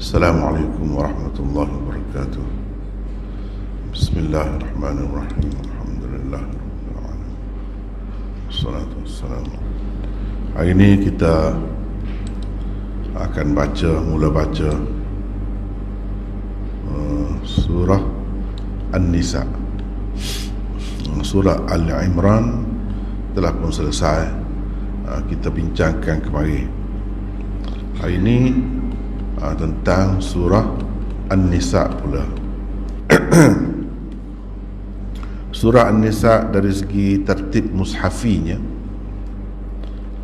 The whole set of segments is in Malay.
Assalamualaikum warahmatullahi wabarakatuh. Bismillahirrahmanirrahim. Alhamdulillahirrahmanirrahim. Assalatu wassalamu. Hari ini kita akan mula baca surah An-Nisa. Surah Al-Imran telah pun selesai kita bincangkan kemarin. Hari ini tentang surah An-Nisa pula. Surah An-Nisa dari segi tertib mushafinya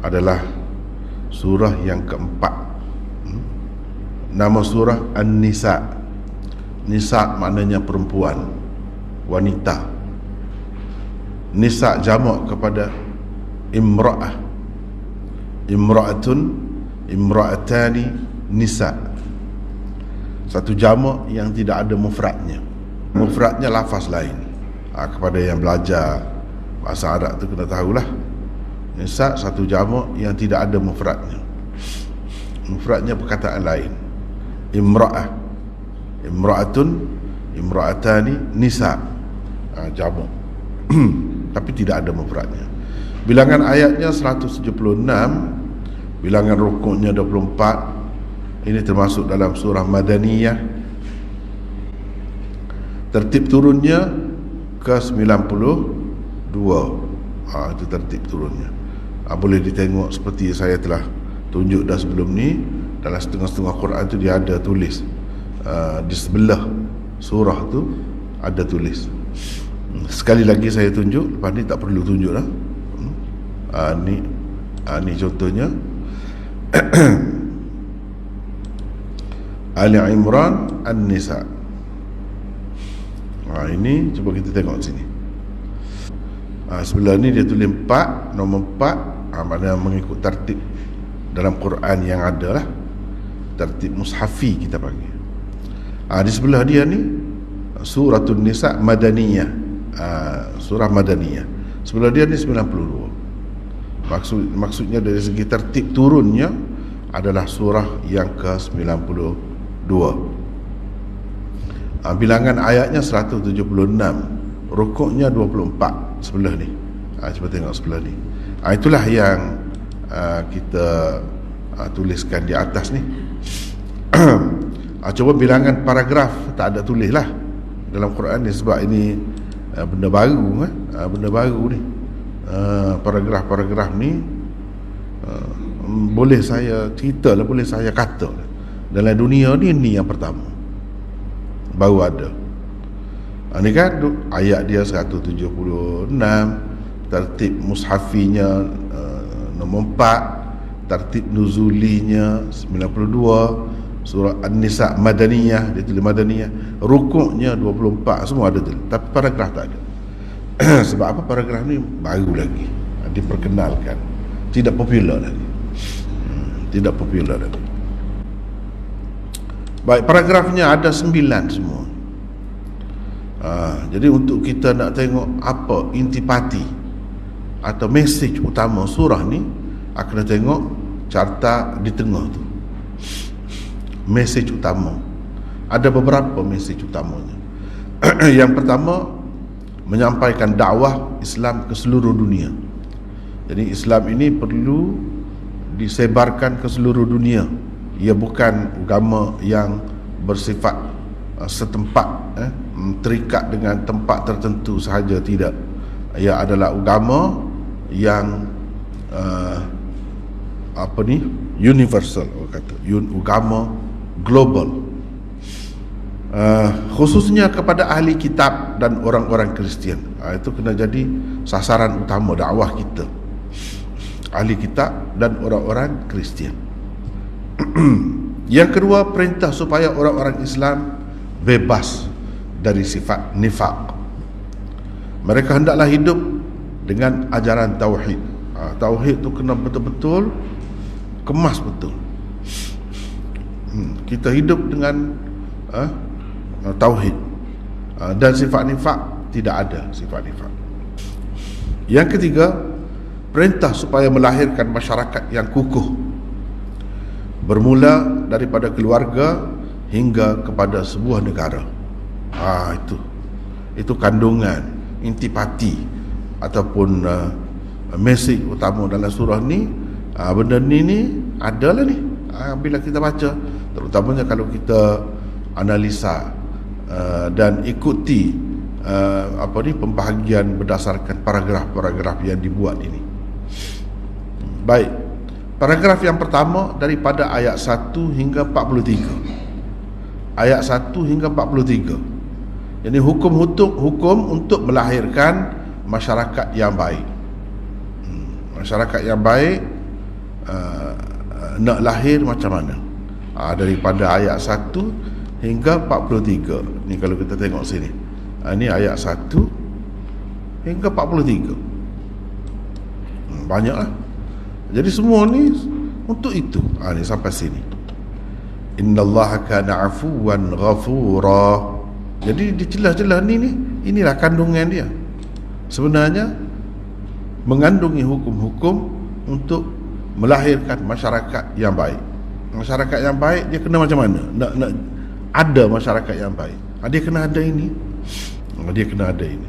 adalah surah yang keempat. Nama surah An-Nisa. Nisa maknanya perempuan, wanita. Nisa jamak kepada imra'ah. Imra'atun, imra'atani, nisa. Satu jamak yang tidak ada mufradnya. Mufradnya lafaz lain. Kepada yang belajar bahasa Arab tu kena tahulah, nisa satu jamak yang tidak ada mufradnya. Mufradnya perkataan lain. Imra'ah, imra'atun, imra'atani, nisa, jamak. Tapi tidak ada mufradnya. Bilangan ayatnya 176, bilangan rukunnya 24. Ini termasuk dalam surah Madaniyah. Tertib turunnya ke 92. Itu tertib turunnya. Boleh ditengok seperti saya telah tunjuk dah sebelum ni. Dalam setengah-setengah Quran tu dia ada tulis, di sebelah surah tu ada tulis. Sekali lagi saya tunjuk, lepas ni tak perlu tunjuk dah. Ni contohnya. Ali Imran An-Nisa. Ini cuba kita tengok sini. Sebelah ni dia tulis 4, nombor 4. Maknanya mengikut tertib dalam Quran yang ada lah. Tertib mushafi kita panggil. Di sebelah dia ni Suratul Nisa Madaniyah. Surah Madaniyah. Sebelah dia ni 92. Maksudnya dari segi tertib turunnya adalah surah yang ke-92. Bilangan ayatnya 176, rukuknya 24 sebelah ni. Cuba tengok sebelah ni. Itulah yang kita tuliskan di atas ni. Cuba bilangan paragraf tak ada tulis lah dalam Quran ni, sebab ini benda baru. Benda baru ni. Paragraf-paragraf ni boleh saya cerita lah, boleh saya kata lah, dalam dunia ni yang pertama baru ada. Ni kan ayat dia 176, tertib mushafinya nombor 4, tertib nuzulinya 92, surah An-Nisa Madaniyah, dia tulis Madaniyah, rukuknya 24, semua ada tu, tapi paragraf tak ada. Sebab apa? Paragraf ni baru lagi diperkenalkan, tidak popular lagi. Tidak popular lagi. Baik, paragrafnya ada 9 semua. Jadi untuk kita nak tengok apa intipati atau mesej utama surah ni, kena tengok carta di tengah tu. Mesej utama. Ada beberapa mesej utamanya. Yang pertama, menyampaikan dakwah Islam ke seluruh dunia. Jadi Islam ini perlu disebarkan ke seluruh dunia. Ia bukan agama yang bersifat setempat, terikat dengan tempat tertentu sahaja, tidak. Ia adalah agama yang universal, orang kata, agama global. Khususnya kepada ahli kitab dan orang-orang Kristian. Itu kena jadi sasaran utama dakwah kita, ahli kitab dan orang-orang Kristian. Yang kedua, perintah supaya orang-orang Islam bebas dari sifat nifaq. Mereka hendaklah hidup dengan ajaran tauhid. Tauhid tu kena betul-betul kemas betul. Kita hidup dengan tauhid, dan sifat nifaq tidak ada sifat nifaq. Yang ketiga, perintah supaya melahirkan masyarakat yang kukuh, bermula daripada keluarga hingga kepada sebuah negara. Itu kandungan intipati ataupun mesej utama dalam surah ni. Benda ni adalah ni bila kita baca, terutamanya kalau kita analisa dan ikuti pembahagian berdasarkan paragraf-paragraf yang dibuat ini. Baik, paragraf yang pertama daripada ayat 1 hingga 43. Ayat 1 hingga 43. Jadi hukum untuk melahirkan masyarakat yang baik. Masyarakat yang baik nak lahir macam mana? Daripada ayat 1 hingga 43. Ni kalau kita tengok sini. Ini ayat 1 hingga 43. Banyaklah. Jadi semua ni untuk itu. Ni sampai sini. Innallaha kana afuwan ghafura. Jadi di celah-celah ni inilah kandungan dia. Sebenarnya mengandungi hukum-hukum untuk melahirkan masyarakat yang baik. Masyarakat yang baik dia kena macam mana? Nak ada masyarakat yang baik. Dia kena ada ini. Dia kena ada ini.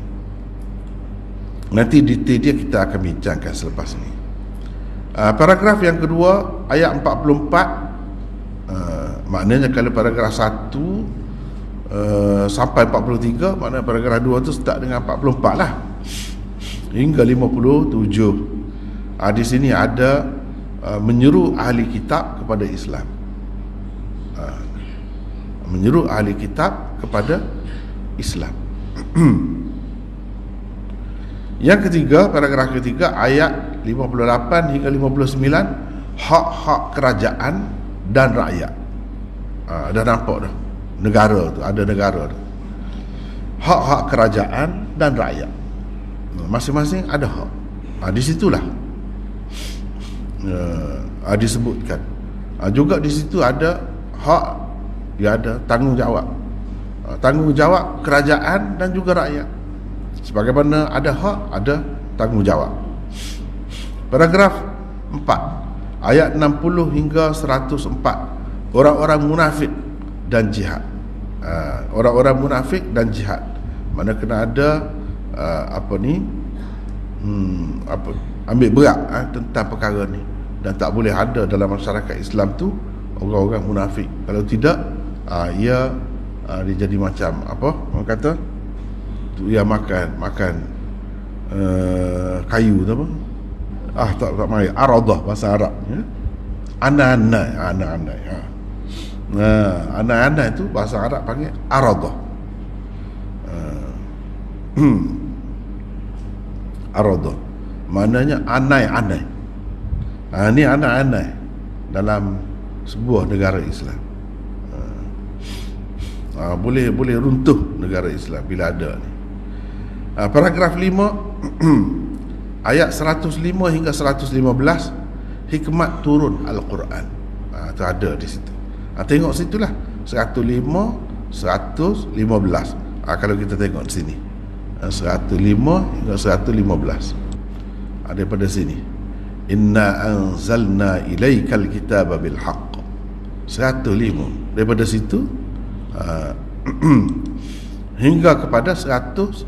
Nanti detail dia kita akan bincangkan selepas ni. Paragraf yang kedua, ayat 44. Maknanya kalau paragraf 1 sampai 43, maknanya paragraf 2 tu start dengan 44 lah hingga 57. Di sini ada menyeru ahli kitab kepada Islam. Menyeru ahli kitab kepada Islam. Yang ketiga, paragraf ketiga, ayat 58 hingga 59, hak-hak kerajaan dan rakyat. Dah nampak dah, negara tu, ada negara tu. Hak-hak kerajaan dan rakyat, masing-masing ada hak. Di situlah disebutkan. Juga di situ ada hak, dia ada tanggungjawab. Tanggungjawab kerajaan dan juga rakyat. Sebagaimana ada hak, ada tanggungjawab. Paragraf 4, ayat 60 hingga 104, orang-orang munafik dan jihad. Orang-orang munafik dan jihad, mana kena ada ambil berat tentang perkara ni, dan tak boleh ada dalam masyarakat Islam tu orang-orang munafik. Kalau tidak, dia jadi macam apa orang kata tu, dia makan kayu tu apa, tak mai aradah bahasa Arab ya. Anak-anak anak-anak itu bahasa Arab panggil aradah. Aradah maknanya anai-anai. Ini anai-anai dalam sebuah negara Islam. Boleh runtuh negara Islam bila ada ni. Paragraf 5 ayat 105 hingga 115, hikmat turun Al-Quran. Itu ada di situ. Tengok situlah 105 115. Kalau kita tengok di sini 105 hingga 115, daripada sini, inna anzalna ilaikal kitaba bil haqq. 105 daripada situ hingga kepada 115,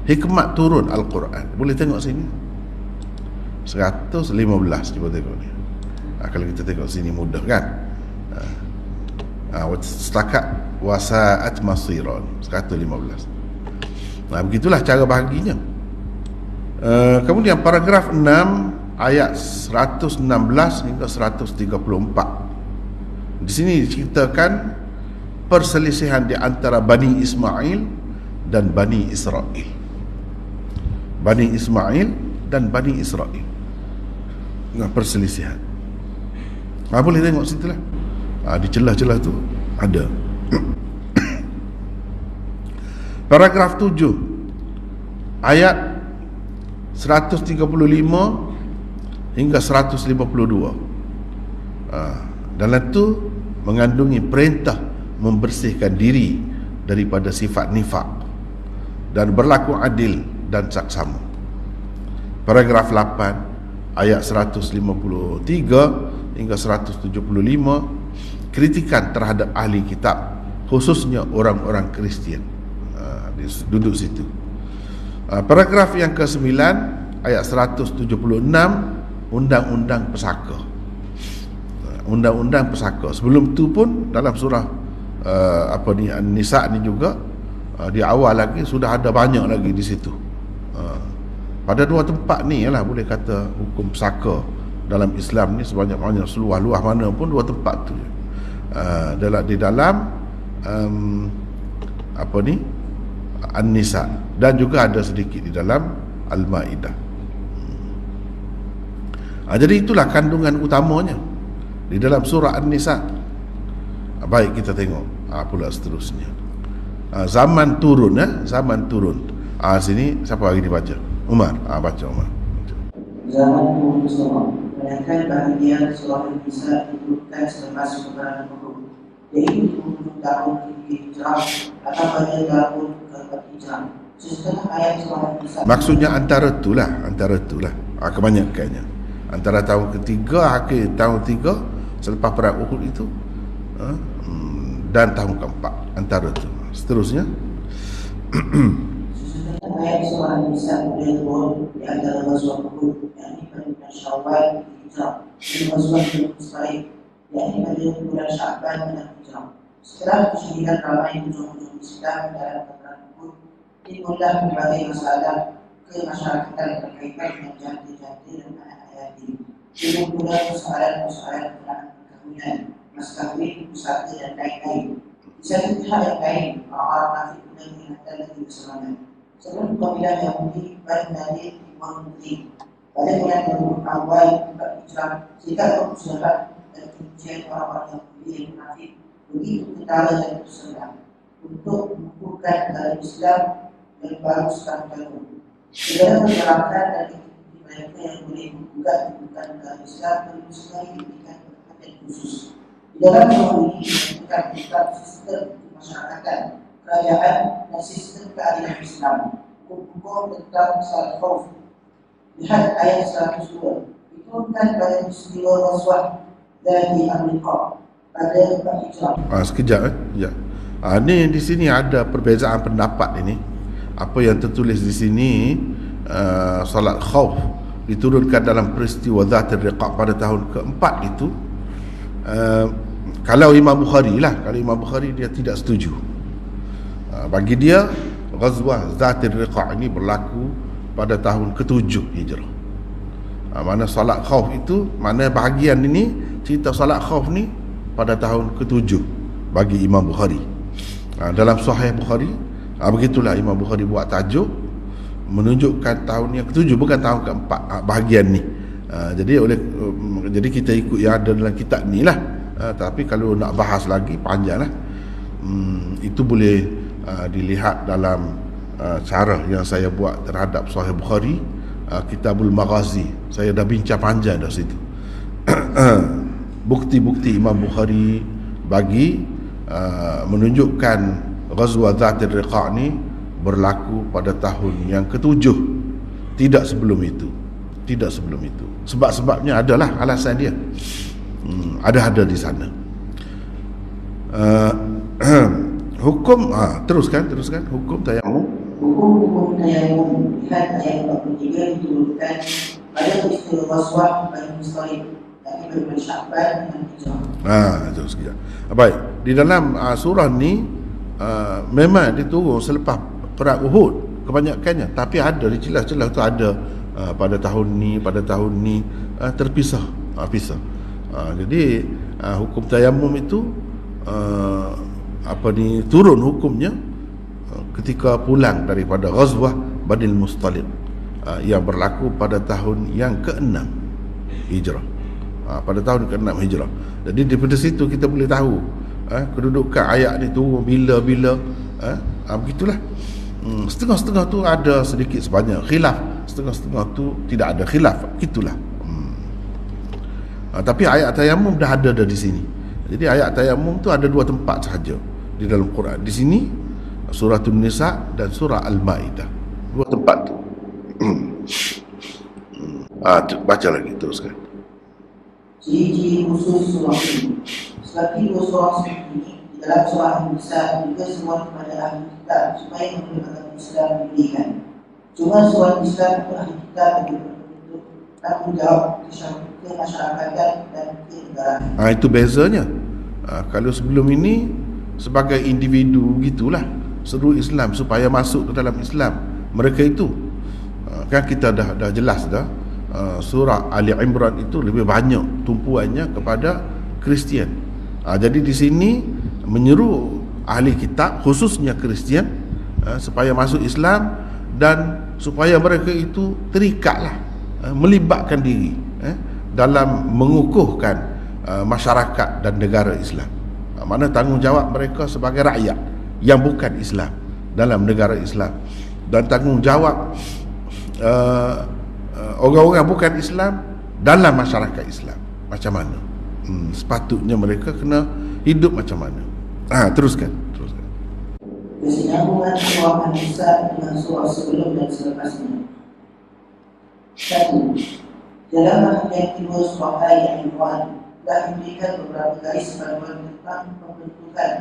hikmat turun Al-Quran. Boleh tengok sini 115, cuba tengok ni. Kalau kita tengok sini mudah kan. Setakat wasaat masiran 115. Begitulah cara bahaginya. Kemudian paragraf 6 ayat 116 hingga 134. Di sini diceritakan perselisihan di antara Bani Ismail dan Bani Israel. Bani Ismail dan Bani Israel. Perselisihan. Boleh tengok situ lah. Di celah-celah tu ada. Paragraf 7 ayat 135 hingga 152. Dalam itu mengandungi perintah membersihkan diri daripada sifat nifak dan berlaku adil dan saksama. Paragraf 8 ayat 153 hingga 175, kritikan terhadap ahli kitab, khususnya orang-orang Kristian. Dia duduk situ. Paragraf yang ke-9 ayat 176, undang-undang pesaka. Undang-undang pesaka. Sebelum tu pun dalam surah An-Nisa ni juga, di awal lagi sudah ada banyak lagi di situ. Pada dua tempat ni lah boleh kata hukum pesaka dalam Islam ni sebanyak-banyak, seluah-luah mana pun dua tempat tu. Di dalam An-Nisa, dan juga ada sedikit di dalam Al-Maidah. Jadi itulah kandungan utamanya di dalam surah An-Nisa. Baik, kita tengok pula seterusnya. Zaman turun, zaman turun. Sini siapa lagi dibaca? Umar. Baca Umar. Zaman turun semua. Bayangkan bahagian surah An-Nisa diturunkan selepas kebenaran hukum, yaitu 20 tahun Hijrah atau pada tahun ke-4 Hijrah. Setelah ayat surah An-Nisa, maksudnya antara itulah kebanyakannya antara tahun ketiga, akhir tahun 3 selepas perang Uhud itu, dan tahun keempat, antara itu. Seterusnya, setelah ayat surah An-Nisa mulai turun di antara ghazwah Uhud, yakni pada bulan Syawal Hijrah, dan ghazwah Mustalik, yakni pada bulan Sya'ban dan Hijrah. Setelah kesyahidan ramai hujung-hujung Islam dalam perang Uhud, timbullah berbagai masalah kemasyarakatan berkaitan dengan janda-janda dan anak-anak yatim. Timbul pula persoalan-persoalan berkenaan perkahwinan, mas kahwin, pusaka dan lain-lain. Di satu pihak yang lain, orang-orang munafik pula mengingatkan lagi bersemangat. Sebelum kabilah Yahudi Bani Nadir Iwan Menteri, pada bulan awal 4 Hijrah, sikap permusuhan dan kebencian orang-orang Yahudi yang munafik begitu ketara dan tersebar untuk mengukuhkan negara Islam dan baru sekarang baru. Segala pergerakan dan aktiviti mereka yang boleh menggugat kedudukan negara Islam perlu sekali diberikan perhatian khusus. Di dalam tahun ini dilakukan tentang sistem kemasyarakatan, kerajaan dan sistem keadilan Islam. Hukum tentang salat khauf. Lihat ayat 102. Diturunkan pada peristiwa ghazwah dari Amerika pada 4 Hijrah. Sekejap ya. Ni di sini ada perbezaan pendapat ini. Apa yang tertulis di sini, salat khauf diturunkan dalam peristiwa Zatul Riqa' pada tahun keempat itu. Kalau Imam Bukhari dia tidak setuju. Bagi dia ghazwah Zatul Riqa' ini berlaku pada tahun ke-7 Hijrah. Mana salat khauf itu, mana bahagian ini cerita salat khauf ni pada tahun ke-7 bagi Imam Bukhari. Dalam Sahih Bukhari, begitulah Imam Bukhari buat tajuk menunjukkan tahun yang ke-7, bukan tahun ke-4 bahagian ni. Jadi kita ikut yang ada dalam kitab ni lah. Tapi kalau nak bahas lagi panjang lah. Itu boleh dilihat dalam cara yang saya buat terhadap Sahih Bukhari, Kitabul Maghazi. Saya dah bincang panjang dah situ. Bukti-bukti Imam Bukhari bagi menunjukkan ghazwah Zatul Riqa' ni berlaku pada tahun yang ke-7, tidak sebelum itu. Sebab-sebabnya adalah alasan dia. Ada di sana. Hukum teruskan hukum tayamum. Hukum tayamum lihat ayat 43 diturunkan pada peristiwa ghazwah Bani Mustalik, yakni pada bulan Sya'ban dan Hijrah. Terus sekejap. Baik, di dalam surah ni memang diturun selepas perang Uhud kebanyakannya, tapi ada di celah-celah tu ada pada tahun ni terpisah, pisah. Jadi hukum tayamum itu turun hukumnya ketika pulang daripada ghazwah Bani Mustalik yang berlaku pada tahun yang ke-6 Hijrah. Pada tahun ke-6 Hijrah. Jadi daripada situ kita boleh tahu kedudukan ayat ni turun bila-bila. Begitulah. Setengah-setengah tu ada sedikit sebanyak khilaf, setengah-setengah tu tidak ada khilaf. Itulah. Tapi ayat tayamum dah ada di sini. Jadi ayat tayamum tu ada dua tempat sahaja di dalam Quran. Di sini surah An-Nisa dan surah Al-Maidah. Dua tempat tu. Baca lagi teruskan. Ciri-ciri khusus surah ini. Sebab kedua surah seperti ini di dalam surah An-Nisa juga seruan kepada ahli kitab supaya menggunakan Islam diberikan. Cuma seruan Islam untuk ahli kitab untuk tanggungjawab kemasyarakatan dan kenegaraan. Itu bezanya. Kalau sebelum ini sebagai individu gitulah seru Islam supaya masuk ke dalam Islam mereka itu. Kan kita dah jelas dah, surah Ali Imran itu lebih banyak tumpuannya kepada Kristian. Jadi di sini menyeru ahli kitab khususnya Kristian supaya masuk Islam dan supaya mereka itu terikatlah, melibatkan diri dalam mengukuhkan masyarakat dan negara Islam. Mana tanggungjawab mereka sebagai rakyat yang bukan Islam dalam negara Islam, dan tanggungjawab orang-orang bukan Islam dalam masyarakat Islam macam mana. Sepatutnya mereka kena hidup macam mana. Teruskan. Kesinambungan surah An-Nisa dengan surah sebelum dan selepasnya. 1. Dalam bahagian kedua surah Al-Imran telah memberikan beberapa garis panduan tentang pembentukan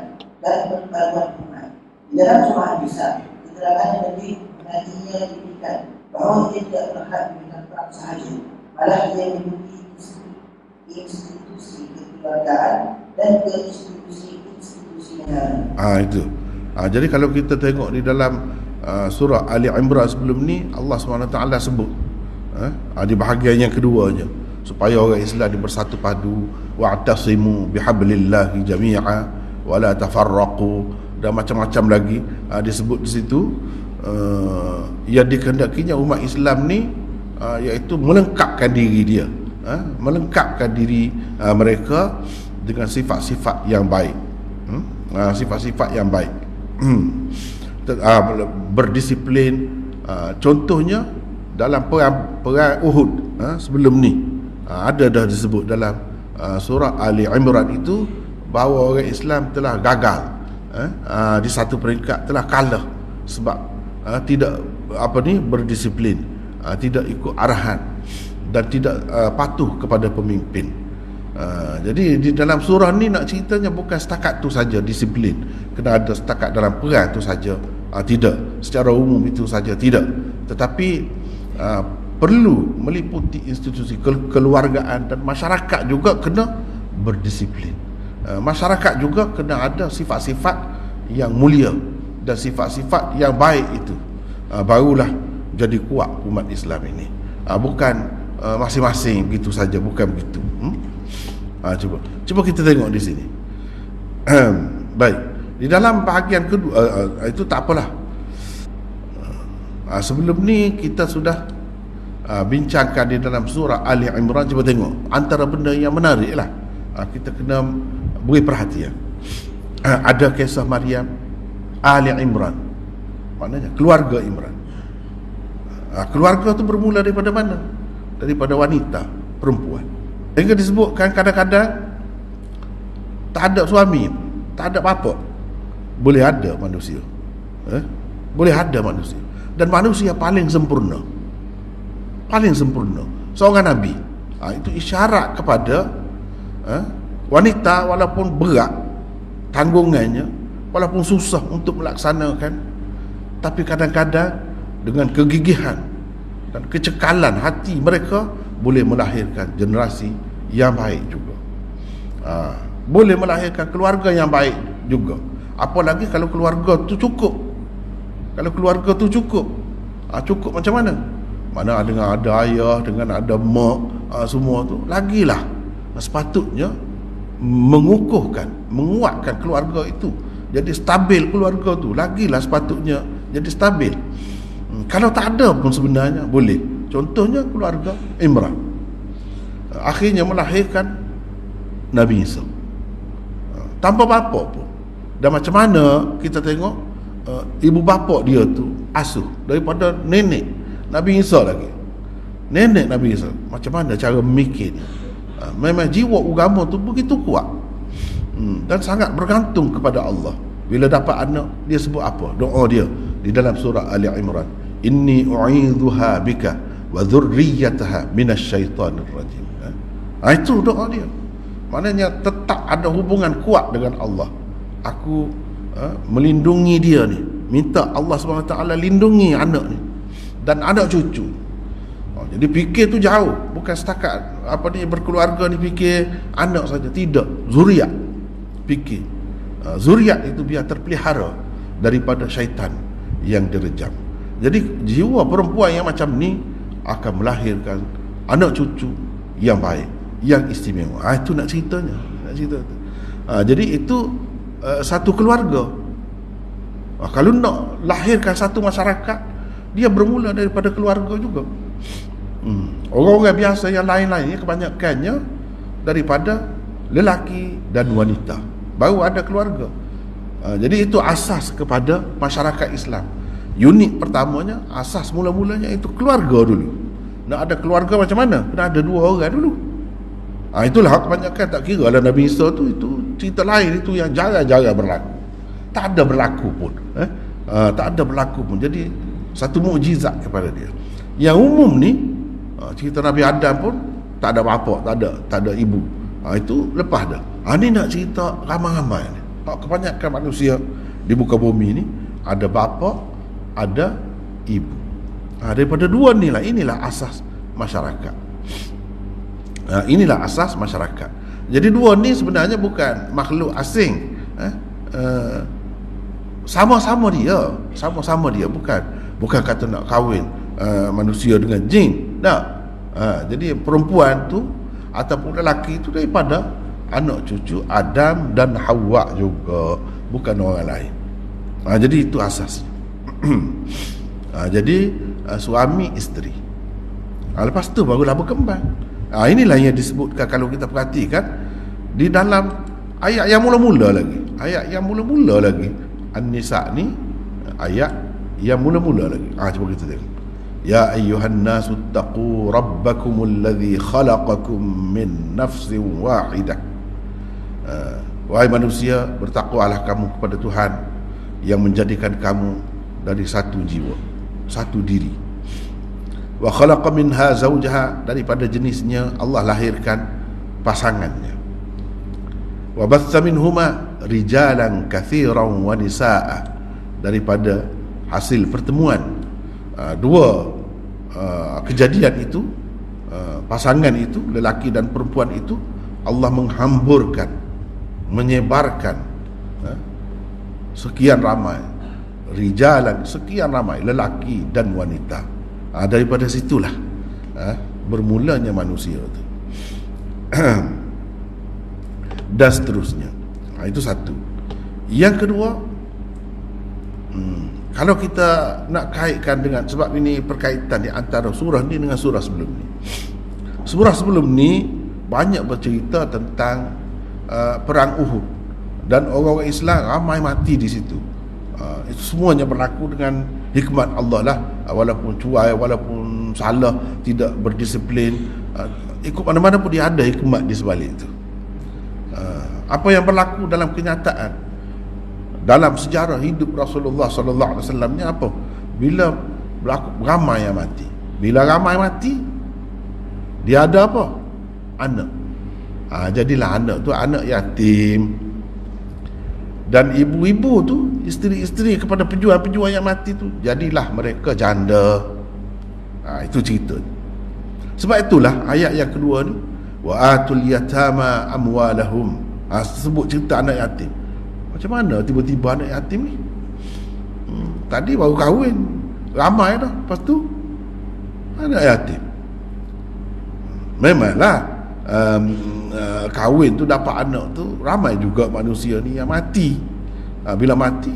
dan perpaduan umat. Di dalam surah An-Nisa, keterangan yang lebih mengenainya diberikan bahawa ia tidak berhak diberikan perang sahaja, malah ia memiliki institusi kekeluargaan dan institusi negara. Itu. Jadi kalau kita tengok di dalam surah Ali Imran sebelum ni, Allah SWT sebut di bahagian yang keduanya supaya orang Islam bersatu padu, wa'tasimu bihablillahi jami'a wa la tafarraqu, dan macam-macam lagi disebut di situ. Yang dikehendakinya umat Islam ni iaitu melengkapkan diri dia, melengkapkan diri mereka dengan sifat-sifat yang baik, sifat-sifat yang baik, berdisiplin. Contohnya dalam perang Uhud sebelum ni ada dah disebut dalam surah Ali Imran itu bahawa orang Islam telah gagal, di satu peringkat telah kalah sebab tidak berdisiplin, tidak ikut arahan dan tidak patuh kepada pemimpin. Jadi di dalam surah ni nak ceritanya bukan setakat tu saja disiplin, kena ada setakat dalam perang tu saja, tidak secara umum itu saja, tidak, tetapi perlu meliputi institusi kekeluargaan dan masyarakat juga kena berdisiplin. Masyarakat juga kena ada sifat-sifat yang mulia dan sifat-sifat yang baik itu, barulah jadi kuat umat Islam ini. Bukan masing-masing begitu saja, bukan begitu. Cuba kita tengok di sini. Baik, di dalam bahagian kedua itu tak apalah. Sebelum ni kita sudah bincangkan di dalam surah Ali Imran. Cuba tengok antara benda yang menarik lah, kita kena beri perhatian. Ada kisah Maryam, Ali Imran, maknanya keluarga Imran. Keluarga tu bermula daripada mana? Daripada wanita, perempuan. Hingga disebutkan kadang-kadang tak ada suami, tak ada bapa. Boleh ada manusia, boleh ada manusia, dan manusia paling sempurna, seorang Nabi. Itu isyarat kepada wanita walaupun berat tanggungannya, walaupun susah untuk melaksanakan, tapi kadang-kadang dengan kegigihan dan kecekalan hati mereka boleh melahirkan generasi yang baik juga, boleh melahirkan keluarga yang baik juga. Apalagi kalau keluarga tu cukup. Kalau keluarga tu cukup, cukup macam mana? Mana dengan ada ayah, dengan ada mak, semua tu, lagilah sepatutnya mengukuhkan, menguatkan keluarga itu. Jadi stabil keluarga tu, lagilah sepatutnya jadi stabil. Kalau tak ada pun sebenarnya boleh. Contohnya keluarga Imran, akhirnya melahirkan Nabi Isa tanpa bapa pun. Dan macam mana kita tengok ibu bapa dia tu asuh daripada nenek Nabi Isa lagi. Nenek Nabi Isa, macam mana cara memikir, memang jiwa agama tu begitu kuat, dan sangat bergantung kepada Allah. Bila dapat anak, dia sebut apa? Doa dia di dalam surah Ali Imran, inni u'idzuha bika wa dhurriyyataha minasyaitanir rajim. Itu doa dia. maknanya tetap ada hubungan kuat dengan Allah. Aku melindungi dia ni, minta Allah SWT lindungi anak ni dan anak cucu. Jadi fikir tu jauh, bukan setakat berkeluarga ni fikir anak saja, tidak, zuriat fikir. Zuriat itu biar terpelihara daripada syaitan yang direjam. Jadi jiwa perempuan yang macam ni akan melahirkan anak cucu yang baik, yang istimewa. Itu nak ceritanya, jadi itu satu keluarga. Kalau nak lahirkan satu masyarakat, dia bermula daripada keluarga juga. Orang-orang biasa yang lain-lainnya kebanyakannya daripada lelaki dan wanita, baru ada keluarga. Jadi itu asas kepada masyarakat Islam. Unit pertamanya, asas mula-mulanya itu keluarga dulu. Nak ada keluarga macam mana? Kena ada 2 orang dulu. Itulah kebanyakan tak kira lah Nabi Isa tu, itu cerita lain, itu yang jarang-jarang berlaku. Tak ada berlaku pun. Tak ada berlaku pun. Jadi satu mukjizat kepada dia. Yang umum ni, cerita Nabi Adam pun tak ada bapa, tak ada ibu. Itu lepas dah. Ni nak cerita ramai-ramai ni. Kebanyakan manusia di muka bumi ni ada bapa, ada ibu. Daripada 2 ni lah, inilah asas masyarakat. Inilah asas masyarakat. Jadi 2 ni sebenarnya bukan makhluk asing. Sama-sama dia, bukan kata nak kahwin manusia dengan jin. Tak. Jadi perempuan tu ataupun lelaki tu daripada anak cucu Adam dan Hawa juga, bukan orang lain. Jadi itu asasnya. Jadi suami isteri. Lepas tu barulah berkembang. Inilah yang disebutkan, kalau kita perhatikan di dalam ayat yang mula-mula lagi, An-Nisa ni ayat yang mula-mula lagi. Cuba kita tengok. Ya ayyuhan nasu taqu rabbakumul ladzi khalaqakum min nafsin wahidah. Wahai manusia, bertakwalah kamu kepada Tuhan yang menjadikan kamu dari satu jiwa, satu diri. Wa khalaqa minha zawjaha, daripada jenisnya Allah lahirkan pasangannya. Wa batha minhuma rijalan katsiran wa nisaa, daripada hasil pertemuan 2 kejadian itu, pasangan itu, lelaki dan perempuan itu, Allah menghamburkan, menyebarkan sekian ramai rijalan, sekian ramai lelaki dan wanita. Daripada situlah bermulanya manusia itu. Dan seterusnya. Itu satu. Yang kedua, kalau kita nak kaitkan dengan, sebab ini perkaitan di antara surah ni dengan surah sebelum ni. Surah sebelum ni banyak bercerita tentang perang Uhud, dan orang-orang Islam ramai mati di situ. Itu semuanya berlaku dengan hikmat Allah lah. Walaupun cuai, walaupun salah, tidak berdisiplin, ikut mana-mana pun dia ada hikmat di sebalik itu. Apa yang berlaku dalam kenyataan, dalam sejarah hidup Rasulullah sallallahu alaihi wasallam ni apa? Bila berlaku ramai yang mati. Bila ramai mati, dia ada apa? Anak. Jadilah anak tu anak yatim. Dan ibu-ibu tu, isteri-isteri kepada pejuang-pejuang yang mati tu, jadilah mereka janda. Itu cerita. Sebab itulah ayat yang kedua ni, wa atul yatama amwalahum. Sebut cerita anak yatim. Macam mana tiba-tiba anak yatim ni? Tadi baru kahwin, ramai dah, lepas tu anak yatim. Memanglah kahwin tu dapat anak tu, ramai juga manusia ni yang mati. Bila mati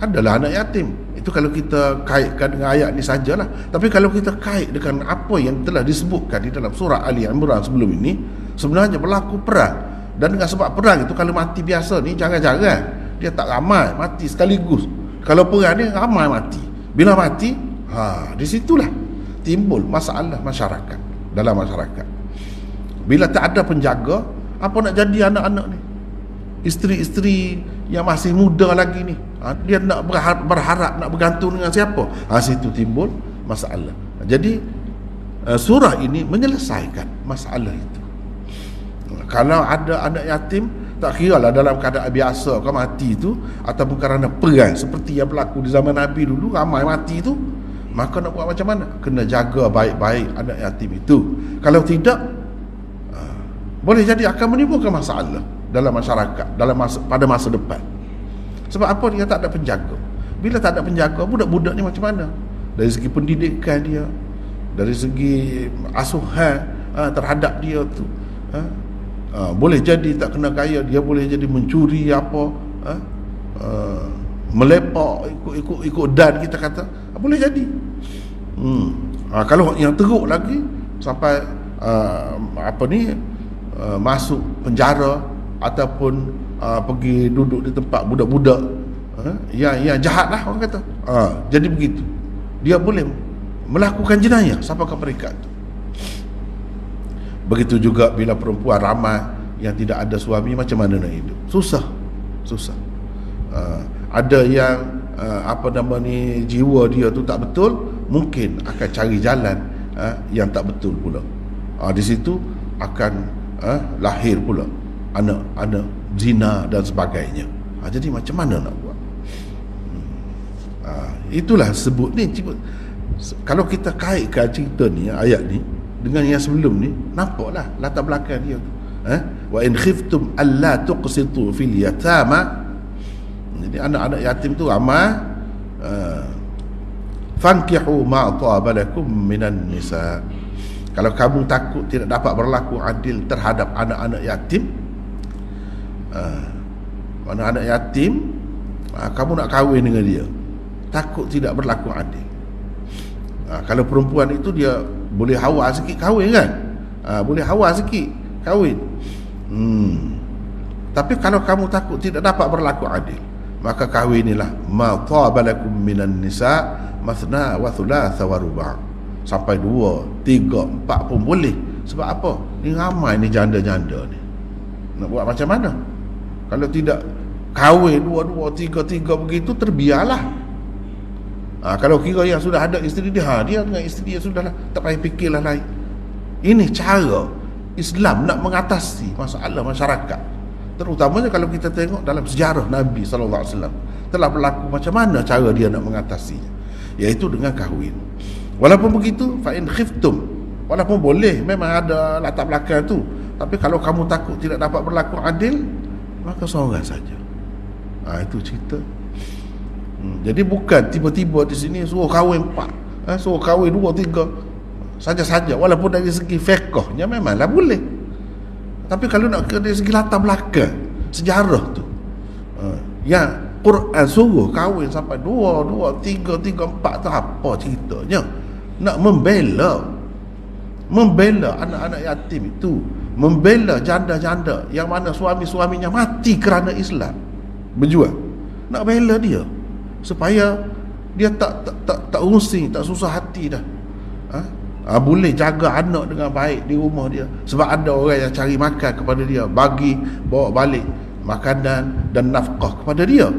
adalah anak yatim. Itu kalau kita kaitkan dengan ayat ni sajalah. Tapi kalau kita kait dengan apa yang telah disebutkan di dalam surah Ali Imran sebelum ini, sebenarnya berlaku perang. Dan dengan sebab perang itu, kalau mati biasa ni jarang-jarang, dia tak ramai mati sekaligus. Kalau perang ni ramai mati. Bila mati, di situlah timbul masalah masyarakat, dalam masyarakat. Bila tak ada penjaga, apa nak jadi anak-anak ni? Isteri-isteri yang masih muda lagi ni, dia nak berharap nak bergantung dengan siapa? Situ timbul masalah. Jadi surah ini menyelesaikan masalah itu. Kalau ada anak yatim, tak kira lah dalam keadaan biasa kau mati tu ataupun kerana perang seperti yang berlaku di zaman Nabi dulu, ramai mati tu, maka nak buat macam mana? Kena jaga baik-baik anak yatim itu. Kalau tidak, boleh jadi akan menimbulkan masalah dalam masyarakat pada masa depan. Sebab apa? Dia tak ada penjaga. Bila tak ada penjaga, budak-budak ni macam mana? Dari segi pendidikan dia, dari segi asuhan terhadap dia tu, boleh jadi tak kena kaya, dia boleh jadi mencuri apa, melepak ikut dan kita kata, boleh jadi. Kalau yang teruk lagi sampai masuk penjara ataupun pergi duduk di tempat budak-budak yang jahat lah orang kata. Jadi begitu, dia boleh melakukan jenayah sampai ke peringkat itu. Begitu juga bila perempuan ramai yang tidak ada suami, macam mana nak hidup? Susah. Ada yang jiwa dia tu tak betul, mungkin akan cari jalan yang tak betul pula. Di situ akan lahir pula anak zina dan sebagainya. Jadi macam mana nak buat? Itulah sebut ni. Kalau kita kaitkan cerita ni, ayat ni dengan yang sebelum ni, nampaklah latar belakang dia tu. Wa in khiftum alla tuqsitu fil yatama. Jadi anak-anak yatim tu ramai. Fankihu ma taba lakum minan nisa. Kalau kamu takut tidak dapat berlaku adil terhadap anak-anak yatim, anak-anak yatim, kamu nak kahwin dengan dia, takut tidak berlaku adil. Kalau perempuan itu dia boleh hawa sikit kahwin kan, boleh hawa sikit kahwin. Tapi kalau kamu takut tidak dapat berlaku adil, maka kahwinilah ma taba lakum minan nisa mathna wa thulatha wa ruba'. Sampai 2, 3, 4 pun boleh. Sebab apa? Ni ramai ni janda-janda ni. Nak buat macam mana? Kalau tidak kahwin 2, 3 begitu, terbiarlah. Kalau kira yang sudah ada isteri dia, dia dengan isteri dia sudahlah, tak payah fikirlah lain. Ini cara Islam nak mengatasi masalah masyarakat. Terutamanya kalau kita tengok dalam sejarah Nabi SAW, telah berlaku macam mana cara dia nak mengatasinya, iaitu dengan kahwin. Walaupun begitu, fa in khiftum, walaupun boleh memang ada latar belakang tu, tapi kalau kamu takut tidak dapat berlaku adil, maka seorang saja. Itu cerita. Jadi bukan tiba-tiba di sini suruh kahwin 4, suruh kahwin 2, 3 saja-saja. Walaupun dari segi fiqhnya memanglah boleh, tapi kalau nak dari segi latar belakang sejarah tu, yang Quran suruh kahwin sampai 2, 3, 4 tu apa ceritanya? Nak membela anak-anak yatim itu, membela janda-janda yang mana suami-suaminya mati kerana Islam, berjuang. Nak bela dia supaya dia tak rusing, tak susah hati dah. Boleh jaga anak dengan baik di rumah dia, sebab ada orang yang cari makan kepada dia, bawa balik makanan dan nafkah kepada dia,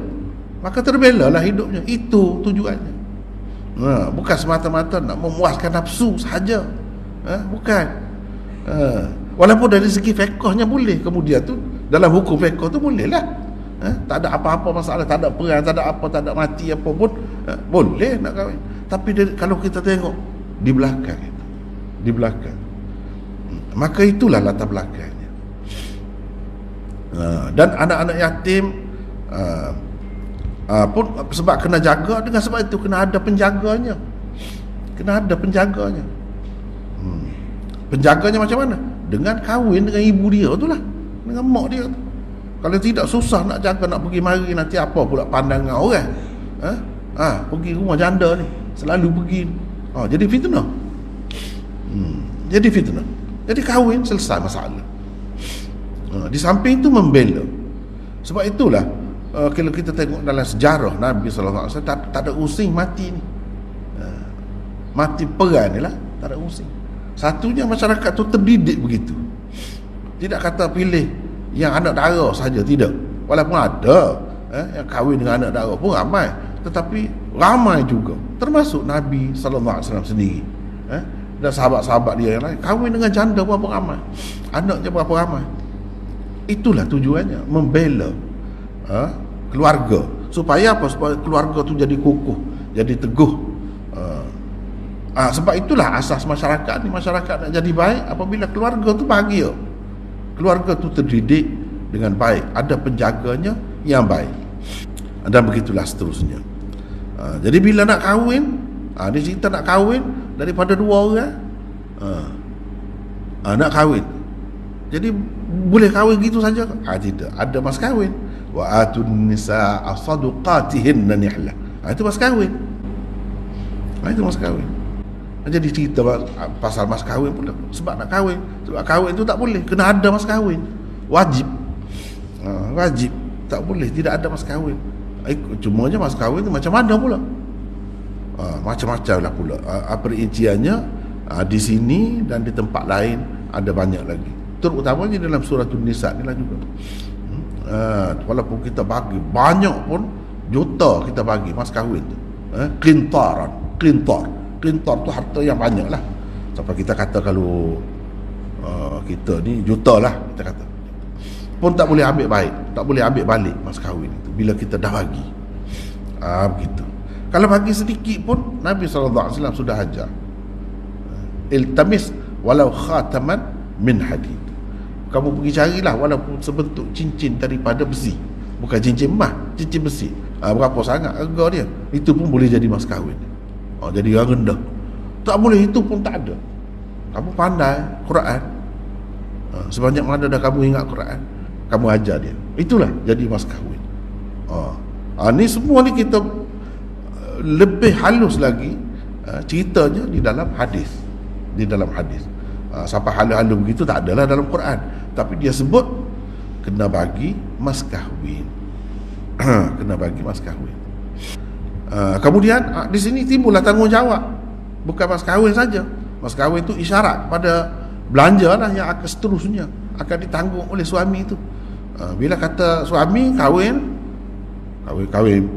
maka terbelalah hidupnya. Itu tujuannya. Bukan semata-mata nak memuaskan nafsu sahaja. Bukan. Walaupun dari segi fiqhnya boleh, kemudian tu dalam hukum fiqh tu bolehlah. Tak ada apa-apa masalah, tak ada perang, tak ada apa, tak ada mati apa pun, boleh nak kahwin. Tapi kalau kita tengok di belakang itu, di belakang, maka itulah latar belakangnya. Dan anak-anak yatim pun sebab kena jaga, dengan sebab itu kena ada penjaganya. Penjaganya macam mana? Dengan kahwin dengan ibu dia tu lah, dengan mak dia tu. Kalau tidak, susah nak jaga, nak pergi mari, nanti apa pula pandangan orang. Pergi rumah janda ni, selalu pergi. Jadi fitnah. Jadi kahwin, selesai masalah. Di samping itu membela. Sebab itulah kalau kita tengok dalam sejarah Nabi SAW, tak ada using mati ni. Mati perang ni lah, tak ada using. Satunya masyarakat tu terdidik begitu. Tidak kata pilih yang anak dara saja, tidak. Walaupun ada yang kahwin dengan anak dara pun ramai, tetapi ramai juga, termasuk Nabi SAW sendiri, dan sahabat-sahabat dia yang lain, kahwin dengan janda berapa ramai, anaknya berapa ramai. Itulah tujuannya, membela keluarga. Supaya apa? Supaya keluarga tu jadi kukuh, jadi teguh. Sebab itulah asas masyarakat ni. Masyarakat nak jadi baik apabila keluarga tu bahagia, keluarga tu terdidik dengan baik, ada penjaganya yang baik, dan begitulah seterusnya. Jadi bila nak kahwin, dia cerita nak kahwin daripada 2 orang, nak kahwin, jadi boleh kahwin gitu saja? Tidak, ada mas kahwin. Wa atun nisaa sadaqatihinna nihlah. Itu mas kahwin. Itu mas kahwin. Jadi cerita pasal mas kahwin pula. Sebab nak kahwin, sebab kahwin tu tak boleh, kena ada mas kahwin. Wajib. Wajib. Tak boleh tidak ada mas kahwin. Cumanya mas kahwin tu macam mana pula? Macam-macam lah pula. Perinciannya di sini dan di tempat lain ada banyak lagi. Terutamanya dalam surah An-Nisa ni lah juga. Walaupun kita bagi banyak pun, juta kita bagi mas kahwin tu. Qintar tu harta yang banyak lah. Sampai kita kata kalau kita ni juta lah, kita kata pun tak boleh ambil baik, tak boleh ambil balik mas kahwin itu bila kita dah bagi. Begitu. Kalau bagi sedikit pun Nabi SAW sudah ajar, iltamis walau khataman min hadid. Kamu pergi carilah walaupun sebentuk cincin daripada besi, bukan cincin emas, cincin besi. Berapa sangat harga dia, itu pun boleh jadi mas kahwin. Jadi orang rendah. Tak boleh, itu pun tak ada. Kamu pandai Quran, sebanyak mana dah kamu ingat Quran, kamu ajar dia, itulah jadi mas kahwin. Ni semua ni kita lebih halus lagi ceritanya di dalam hadis. Sampai halus-halus begitu tak adalah dalam Quran, tapi dia sebut kena bagi mas kahwin. Kena bagi mas kahwin. Kemudian di sini timbullah tanggungjawab, bukan mas kahwin saja. Mas kahwin itu isyarat pada belanja lah yang akan seterusnya akan ditanggung oleh suami itu. Bila kata suami kahwin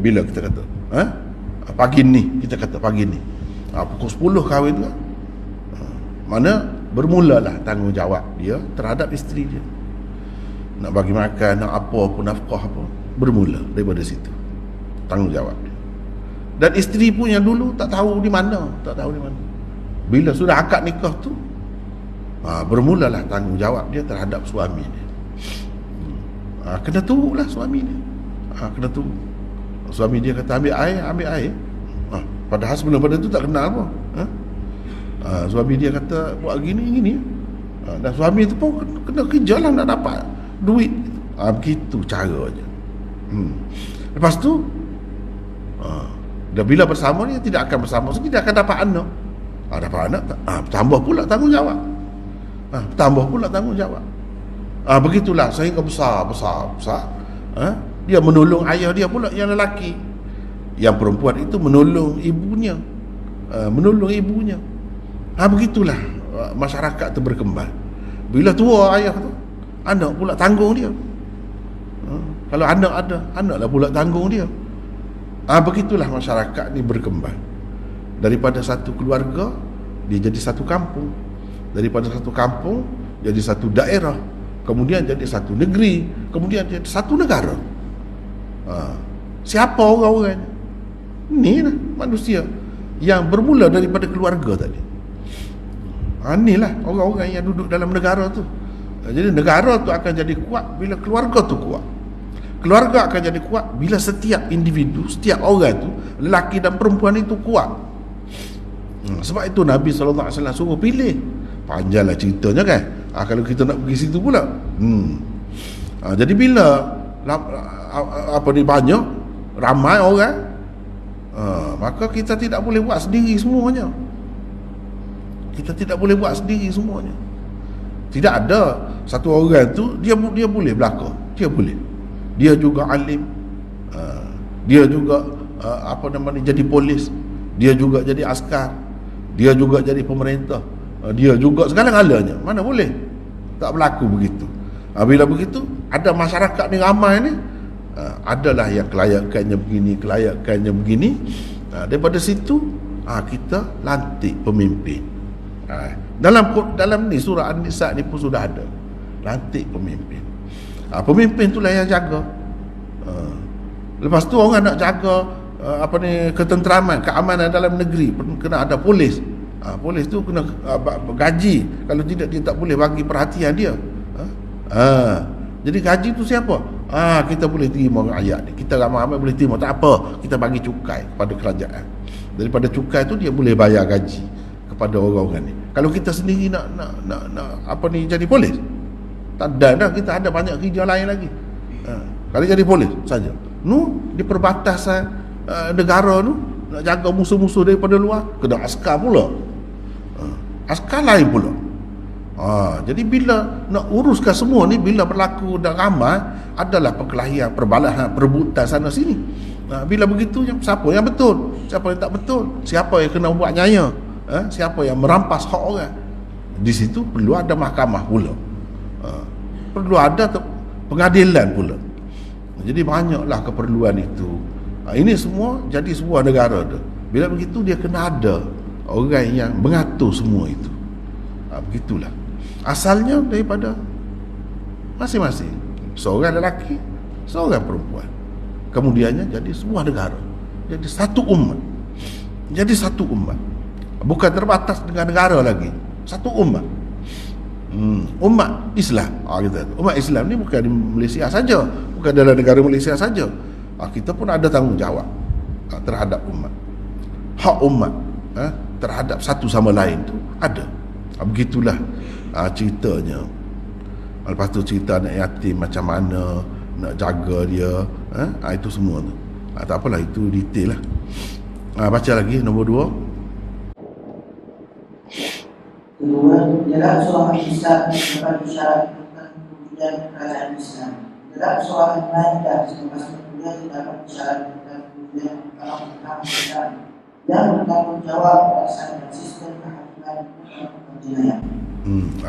bila kita kata pagi ni, kita kata pagi ni pukul 10 kahwin tu, mana bermulalah tanggungjawab dia terhadap isteri dia. Nak bagi makan, nak apa pun, nafkah apa, bermula daripada situ tanggungjawab dia. Dan isteri pun yang dulu tak tahu di mana. Bila sudah akad nikah tu, bermulalah tanggungjawab dia terhadap suami dia. Kena turutlah suami dia. Kena turut. Suami dia kata ambil air. Padahal sebelum pada tu tak kenal apa. Suami dia kata buat gini. Dan suami tu pun kena kerja lah nak dapat duit. Begitu caranya. Lepas tu dan bila bersama ni tidak akan bersama, so tidak akan dapat anak. Dapat anak tambah pula tanggungjawab. Begitulah sehingga besar. Dia menolong ayah dia pula yang lelaki. Yang perempuan itu menolong ibunya. Begitulah masyarakat tu berkembang. Bila tua ayah tu, anak pula tanggung dia. Kalau anak ada, anaklah pula tanggung dia. Begitulah masyarakat ni berkembang. Daripada satu keluarga dia jadi satu kampung, daripada satu kampung jadi satu daerah, kemudian jadi satu negeri, kemudian jadi satu negara. Siapa orang-orang ni lah manusia yang bermula daripada keluarga tadi. Inilah orang-orang yang duduk dalam negara tu. Jadi negara tu akan jadi kuat bila keluarga tu kuat. Keluarga akan jadi kuat bila setiap individu, setiap orang tu, lelaki dan perempuan itu kuat. Sebab itu Nabi SAW suruh pilih. Panjanglah ceritanya kan. Kalau kita nak pergi situ pula. Jadi bila banyak, ramai orang, maka kita tidak boleh buat sendiri semuanya. Tidak ada satu orang tu dia boleh belaka. Dia juga alim, dia juga jadi polis, dia juga jadi askar, dia juga jadi pemerintah, dia juga segala-galanya. Mana boleh, tak berlaku begitu. Bila begitu ada masyarakat ni ramai ni, adalah yang kelayakannya begini. Daripada situ kita lantik pemimpin. Dalam ni surah An-Nisa ni pun sudah ada lantik pemimpin. Pemimpin itulah yang jaga. Lepas tu orang nak jaga ketenteraman, keamanan dalam negeri, kena ada polis. Polis tu kena gaji. Kalau tidak, dia tak boleh bagi perhatian dia. Jadi gaji tu siapa? Kita boleh terima rakyat ni. Kita ramai-ramai boleh terima, tak apa, kita bagi cukai kepada kerajaan. Daripada cukai tu dia boleh bayar gaji kepada orang-orang ni. Kalau kita sendiri nak jadi polis, tak ada dah, kita ada banyak kerja lain lagi. Kalau jadi polis saja, di perbatasan negara tu nak jaga musuh-musuh daripada luar, kena askar pula. Askar lain pula. Jadi bila nak uruskan semua ni, bila berlaku dan ramai, adalah perkelahian, perbalahan, perebutan sana sini. Bila begitu, siapa yang betul, siapa yang tak betul, siapa yang kena buat nyaya, siapa yang merampas hak orang. Di situ perlu ada mahkamah pula, perlu ada pengadilan pula. Jadi banyaklah keperluan itu. Ini semua jadi sebuah negara tu. Bila begitu, dia kena ada orang yang mengatur semua itu. Begitulah. Asalnya daripada masing-masing, seorang lelaki, seorang perempuan. Kemudiannya jadi sebuah negara, jadi satu umat. Jadi satu umat, bukan terbatas dengan negara lagi, satu umat. Umat Islam. Umat Islam ni bukan di Malaysia saja, bukan dalam negara Malaysia saja. Kita pun ada tanggungjawab terhadap umat. Hak umat terhadap satu sama lain tu ada. Begitulah ceritanya. Lepas tu cerita anak yatim macam mana nak jaga dia, itu semua tu. Tak apalah, itu detail lah. Baca lagi nombor 2. Kedua, dalam surah An-Nisa terdapat isyarat tentang kewujudan kerajaan Islam. Dalam surah Al-Maidah selepas itu terdapat isyarat tentang kewujudan orang Islam yang bertanggungjawab melaksanakan sistem kehakiman jenayah.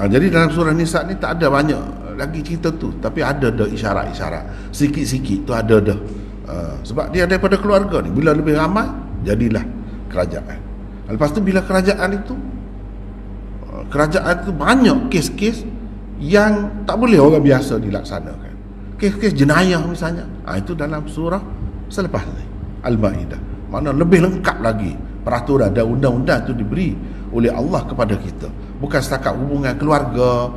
Jadi dalam surah Nisa ni tak ada banyak lagi cerita tu, tapi ada dah isyarat-isyarat sikit-sikit tu ada dah. Sebab dia daripada keluarga ni, bila lebih ramai jadilah kerajaan. Lepas tu bila kerajaan itu banyak kes-kes yang tak boleh orang biasa dilaksanakan. Kes-kes jenayah misalnya, itu dalam surah selepas ni, Al-Maidah. Mana lebih lengkap lagi peraturan dan undang-undang tu diberi oleh Allah kepada kita. Bukan setakat hubungan keluarga,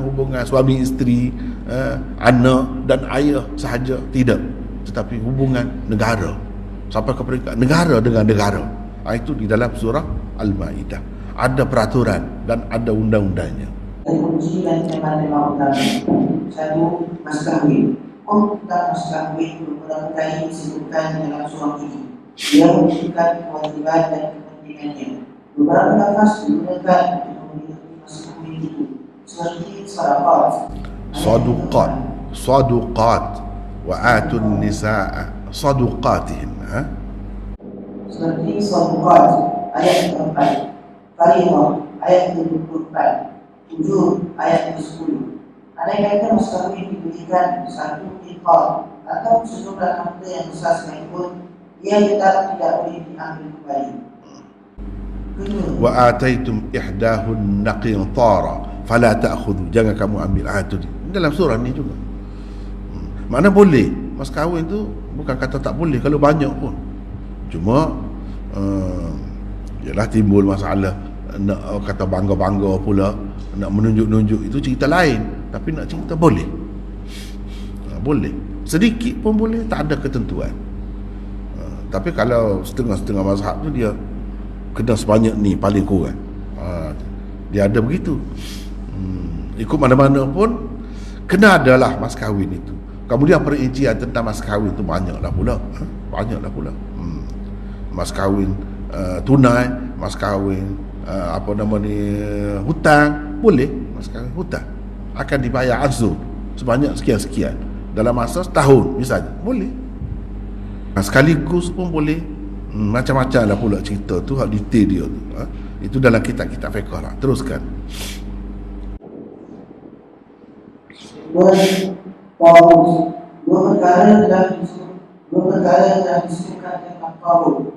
hubungan suami isteri, anak dan ayah sahaja, tidak. Tetapi hubungan negara, sampai ke peringkat negara dengan negara. Itu di dalam surah Al-Maidah. Ada peraturan dan ada undang-undangnya. Kunci dan tema-tema utama. 1. Mas kahwin. Tentang mas kahwin beberapa kali disebutkan dalam surah ini. Dia menunjukkan kewajiban dan kepentingannya. Beberapa nafas digunakan untuk memiliki mas kahwin itu, seperti saduqat wa atun nisaa saduqatihin. Seperti saduqat ayat 4, Kalimah ayat 24, Ujur ayat 10. Ada kata mas kahwin diberikan satu infak atau sejumlah harta yang besar sekalipun, ia tetap tidak boleh diambil kembali. Wa ataitum ihdahun qintara fala ta'khudhu, jangan kamu ambil. Itu dalam surah ni juga. Mana boleh mas kahwin tu, bukan kata tak boleh kalau banyak pun. Cuma ialah timbul masalah, nak kata bangga-bangga pula, nak menunjuk-nunjuk, itu cerita lain. Tapi nak cerita boleh, boleh sedikit pun boleh, tak ada ketentuan. Tapi kalau setengah-setengah mazhab tu, dia kena sebanyak ni paling kurang. Dia ada begitu. Ikut mana-mana pun kena adalah mas kahwin itu. Kemudian perincian tentang mas kahwin itu banyaklah pula. Mas kahwin tunai, mas kahwin hutang, boleh. Mas kahwin hutang akan dibayar azur sebanyak sekian-sekian dalam masa setahun misalnya, boleh. Sekaligus pun boleh. Macam-macam lah pula cerita tu, hak detail dia tu. Itu dalam kitab-kitab fiqh lah. Teruskan. Dua perkara telah disebutkan tentang tahu.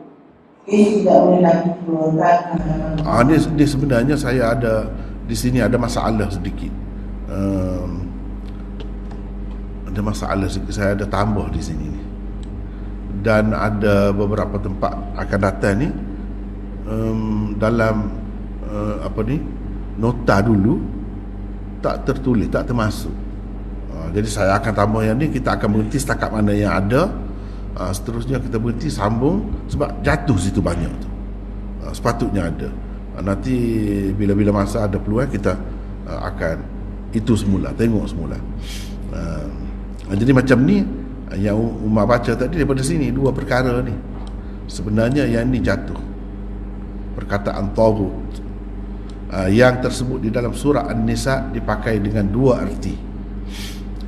Kes tidak boleh lagi dikeluarkan. Dia sebenarnya saya ada di sini ada masalah sedikit. ada masalah sikit, saya ada tambah di sini ni. Dan ada beberapa tempat akan datang ni dalam nota dulu tak tertulis, tak termasuk. Jadi saya akan tambah yang ni, kita akan berhenti setakat mana yang ada. Seterusnya kita berhenti sambung sebab jatuh situ banyak tu. Sepatutnya ada. Nanti bila-bila masa ada peluang kita akan itu semula, tengok semula. Jadi macam ni yang Umar baca tadi daripada sini, dua perkara ni sebenarnya yang ni jatuh. Perkataan taghut yang tersebut di dalam surah An-Nisa dipakai dengan dua arti.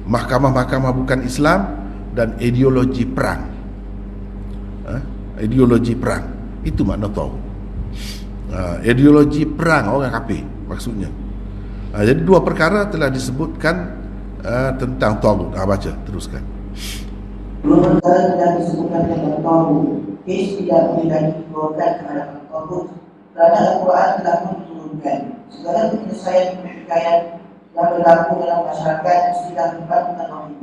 Mahkamah-mahkamah bukan Islam dan ideologi perang. Ideologi perang itu makna taghut. Ideologi perang orang kafir maksudnya. Jadi dua perkara telah disebutkan tentang taghut. Baca teruskan. Dua perkara telah disebutkan tentang taghut. Tidak boleh lagi dibawakan kepada taghut kerana Al-Quran telah pun diturunkan. Segala penyelesaian pertikaian yang berlaku dalam masyarakat mestilah tempat mengetahui.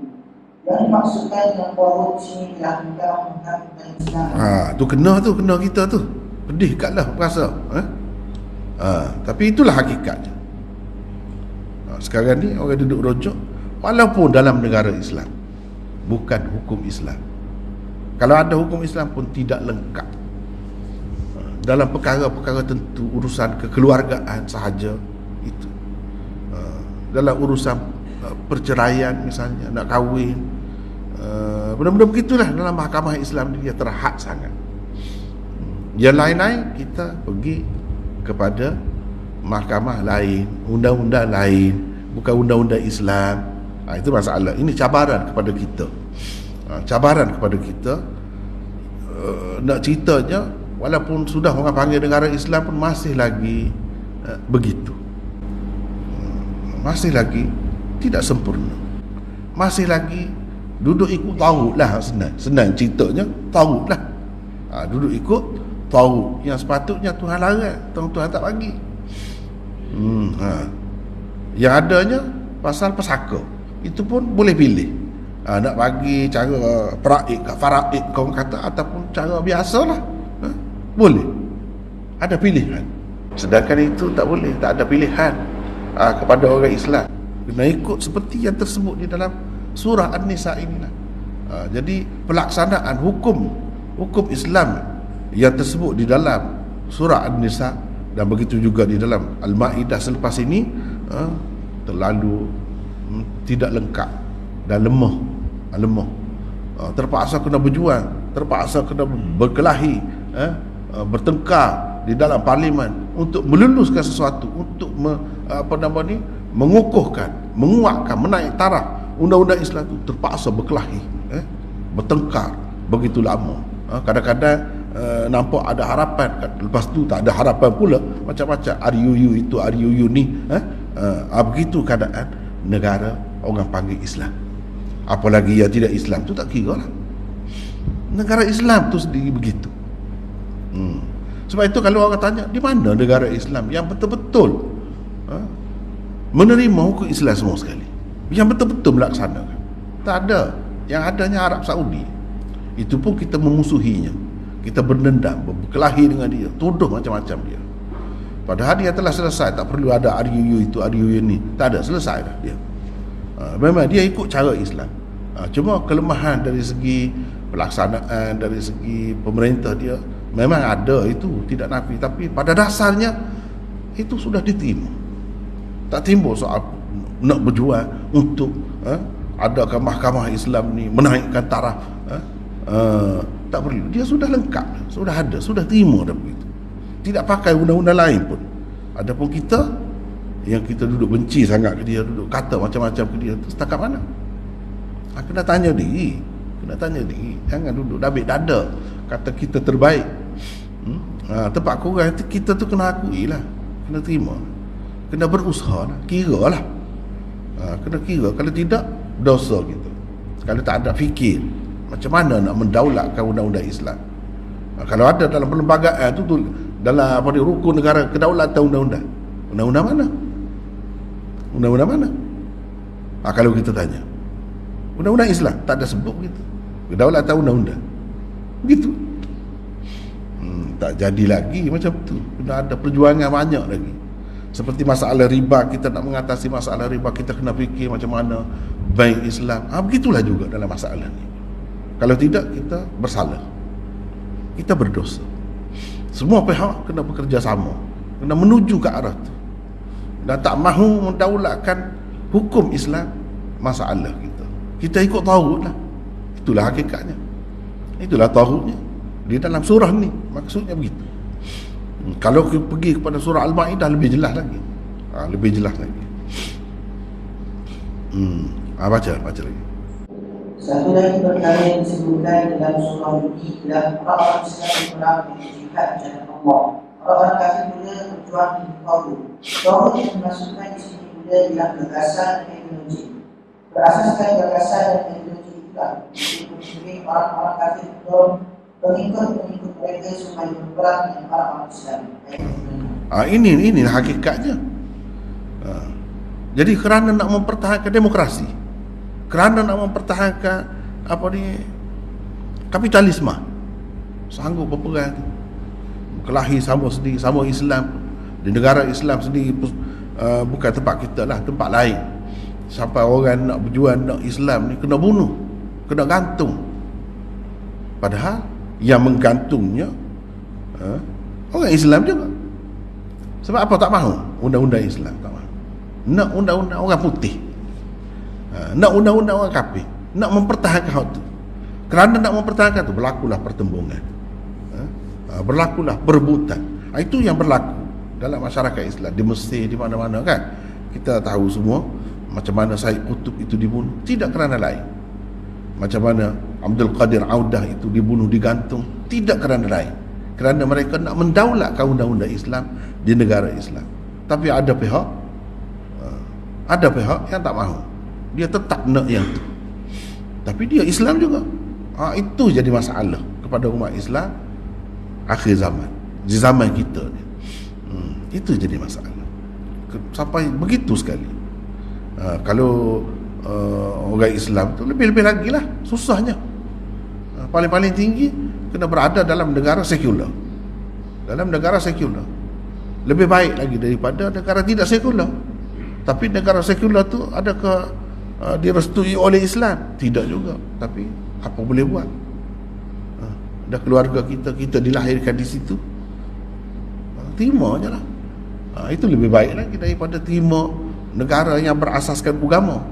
Yang dimaksudkan dengan taghut di sini ialah mahkamah bukan Islam. Tu kena kita tu. Pedih katlah rasa. Tapi itulah hakikatnya. Sekarang ni orang duduk rojok walaupun dalam negara Islam, bukan hukum Islam. Kalau ada hukum Islam pun tidak lengkap. Dalam perkara-perkara tentu, urusan kekeluargaan sahaja itu. Dalam urusan perceraian misalnya, nak kahwin, benda-benda begitulah dalam mahkamah Islam dia terhad sangat. Yang lain-lain kita pergi kepada mahkamah lain, undang-undang lain, bukan undang-undang Islam. Itu masalah. Ini cabaran kepada kita. Cabaran kepada kita. Nak ceritanya, walaupun sudah orang panggil negara Islam pun masih lagi begitu. Masih lagi tidak sempurna. Masih lagi duduk ikut taghut lah. Senang ceritanya, taghut lah. Duduk ikut taghut yang sepatutnya Tuhan larang, Tuhan tak bagi. Yang adanya pasal pesaka, itu pun boleh pilih. Nak bagi cara faraid kau kata, ataupun cara biasalah, boleh. Ada pilihan. Sedangkan itu tak boleh, tak ada pilihan kepada orang Islam. Kena ikut seperti yang tersebut di dalam surah An-Nisa inilah. Jadi pelaksanaan hukum Islam yang tersebut di dalam surah An-Nisa dan begitu juga di dalam Al-Ma'idah selepas ini terlalu tidak lengkap dan lemah. Terpaksa kena berjuang, terpaksa kena berkelahi, bertengkar di dalam parlimen untuk meluluskan sesuatu, untuk mengukuhkan, menguatkan, menaik taraf undang-undang Islam itu. Terpaksa berkelahi, bertengkar begitu lama. Kadang-kadang nampak ada harapan, lepas tu tak ada harapan pula, macam-macam RUU itu, RUU ni. Begitu keadaan negara orang panggil Islam. Apalagi yang tidak Islam tu tak kira lah. Negara Islam tu sendiri begitu. Sebab itu kalau orang tanya, di mana negara Islam yang betul-betul menerima hukum Islam semua sekali, yang betul-betul melaksanakan? Tak ada. Yang adanya Arab Saudi. Itu pun kita memusuhinya, kita berdendam, berkelahi dengan dia, tuduh macam-macam dia. Padahal dia telah selesai, tak perlu ada RUU itu, RUU ini. Tak ada, selesai dah dia. Memang dia ikut cara Islam. Cuma kelemahan dari segi pelaksanaan, dari segi pemerintah dia memang ada, itu tidak nafi. Tapi pada dasarnya itu sudah diterima. Tak timbul soal nak berjuang untuk adakah mahkamah Islam ni menaikkan taraf. Tak perlu. Dia sudah lengkap, sudah ada, sudah terima dah begitu. Tidak pakai undang-undang lain pun. Adapun kita yang kita duduk benci sangat ke dia, duduk kata macam-macam ke dia, tu setakat mana? Kena tanya diri. Jangan duduk dabik dada kata kita terbaik. Tempat kurang kita tu kena akui lah, kena terima, kena berusaha lah, kira lah. Kena kira. Kalau tidak, dosa kita. Kalau tak ada fikir macam mana nak mendaulatkan undang-undang Islam. Kalau ada dalam perlembagaan tu dalam rukun negara kedaulatan undang-undang mana? Undang-undang mana? Kalau kita tanya, Undang-undang Islam tak ada sebut begitu. Kedaulatan undang-undang. Begitu. Tak jadi lagi macam tu. Kena ada perjuangan banyak lagi. Seperti masalah riba, kita nak mengatasi masalah riba, kita kena fikir macam mana bank Islam. Begitulah juga dalam masalah ni. Kalau tidak, kita bersalah, kita berdosa. Semua pihak kena bekerjasama, kena menuju ke arah tu. Dan tak mahu mendaulatkan hukum Islam, masalah kita. Kita ikut taghut lah. Itulah hakikatnya. Itulah taghutnya. Di dalam surah ni maksudnya begitu. Kalau kita pergi kepada surah Al-Ma'idah lebih jelas lagi. Lebih jelas lagi. Baca lagi. Satu lagi perkara yang disebutkan dalam surah ini adalah orang-orang Islam yang berperang di jihad jalan Allah. Orang-orang kafir pula berjuang di Taghut. Taghut yang dimasukkan di sini pula ialah gagasan dan ideologi. Berasaskan gagasan dan ideologi itulah untuk orang-orang kafir pula pengikut mereka supaya berperang dengan orang-orang Islam. Ini hakikatnya. Jadi kerana nak mempertahankan demokrasi, kerana nak mempertahankan kapitalisme, sanggup berperang, berkelahi sama sendiri, sama Islam. Di negara Islam sendiri bukan tempat kita lah, tempat lain. Sampai orang nak berjuang nak Islam ni kena bunuh, kena gantung. Padahal yang menggantungnya orang Islam juga. Sebab apa tak mahu undang-undang Islam? Tak mahu. Nak undang-undang orang putih, nak undang-undang orang kafir, nak mempertahankan hak tu. Kerana nak mempertahankan tu, berlakulah pertembungan, berlakulah perebutan. Itu yang berlaku dalam masyarakat Islam di Mesir, di mana-mana kan. Kita tahu semua macam mana Said Qutb itu dibunuh, tidak kerana lain. Macam mana Abdul Qadir Audah itu dibunuh, digantung, tidak kerana lain, kerana mereka nak mendaulatkan undang-undang Islam di negara Islam. Tapi ada pihak yang tak mahu. Dia tetap nak yang tu. Tapi dia Islam juga. Itu jadi masalah kepada umat Islam akhir zaman, di zaman kita ni. Itu jadi masalah. Sampai begitu sekali. Kalau orang Islam tu lebih-lebih lagi lah susahnya. Paling-paling tinggi kena berada dalam negara sekular. Dalam negara sekular lebih baik lagi daripada negara tidak sekular. Tapi negara sekular tu adakah direstui oleh Islam? Tidak juga. Tapi apa boleh buat? Dah keluarga kita dilahirkan di situ, terima je lah. Itu lebih baik lagi daripada terima negara yang berasaskan agama,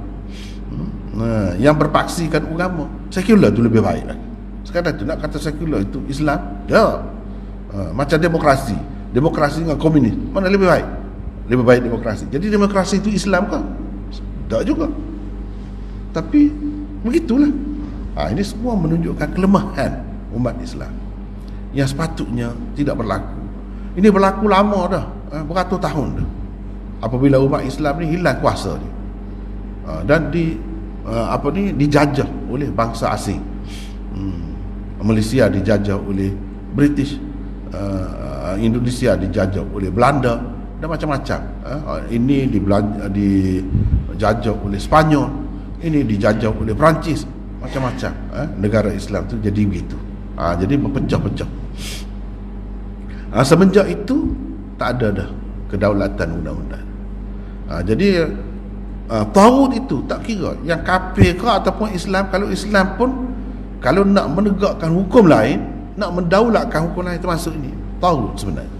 yang berpaksikan agama. Sekular tu lebih baik lagi. Sekarang tu nak kata sekular itu Islam, ya, macam demokrasi dengan komunis, mana lebih baik? Lebih baik demokrasi. Jadi demokrasi itu Islam kan? Tak juga. Tapi begitulah. Ini semua menunjukkan kelemahan umat Islam yang sepatutnya tidak berlaku. Ini berlaku lama dah, beratus tahun dah. Apabila umat Islam ni hilang kuasa dia, dan dijajah oleh bangsa asing. Malaysia dijajah oleh British, Indonesia dijajah oleh Belanda dan macam-macam. Ini dijajah oleh Spanyol, ini dijajah oleh Perancis, macam-macam. Negara Islam tu jadi begitu. Jadi berpecah-pecah. Semenjak itu tak ada dah kedaulatan undang-undang. Jadi taghut itu tak kira yang kafir ke ataupun Islam. Kalau Islam pun kalau nak menegakkan hukum lain, nak mendaulatkan hukum lain, termasuk ini taghut sebenarnya.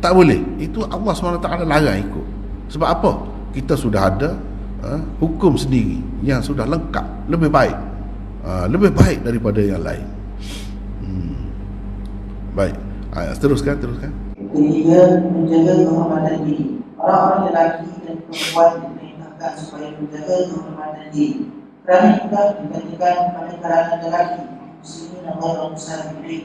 Tak boleh. Itu Allah SWT larang ikut. Sebab apa? Kita sudah ada hukum sendiri yang sudah lengkap, lebih baik daripada yang lain. Baik. Teruskan. Ketiga, menjaga kehormatan diri. Orang-orang lelaki dan perempuan diperintahkan supaya menjaga kehormatan diri. Kerana juga dibandingkan kepada kalangan lelaki, muslimin dan orang besar diri.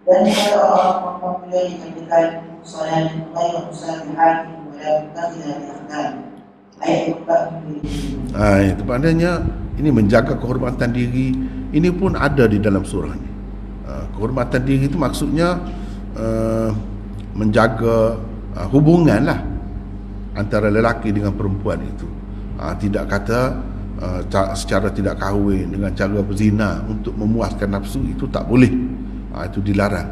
Dan kepada orang perempuan pula dikatakan soalan orang besar dihati dalam kafilah diakhdan. Ayat 4. Itu maknanya ini menjaga kehormatan diri. Ini pun ada di dalam surah ni. Kehormatan diri itu maksudnya menjaga hubungan lah antara lelaki dengan perempuan itu. Tidak kata secara tidak kahwin, dengan cara berzina untuk memuaskan nafsu, itu tak boleh. Itu dilarang.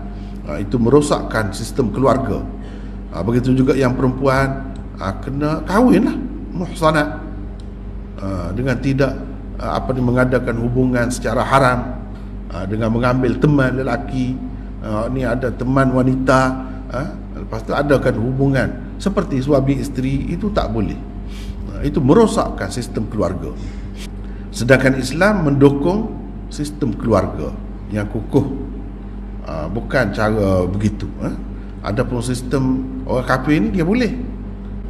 Itu merosakkan sistem keluarga. Begitu juga yang perempuan kena kahwin lah, muhsanat, dengan tidak mengadakan hubungan secara haram, dengan mengambil teman lelaki, ni ada teman wanita, lepas tu adakan hubungan seperti suami isteri, itu tak boleh. Itu merosakkan sistem keluarga. Sedangkan Islam mendukung sistem keluarga yang kukuh, bukan cara begitu. Adapun sistem orang kafir ni, dia boleh,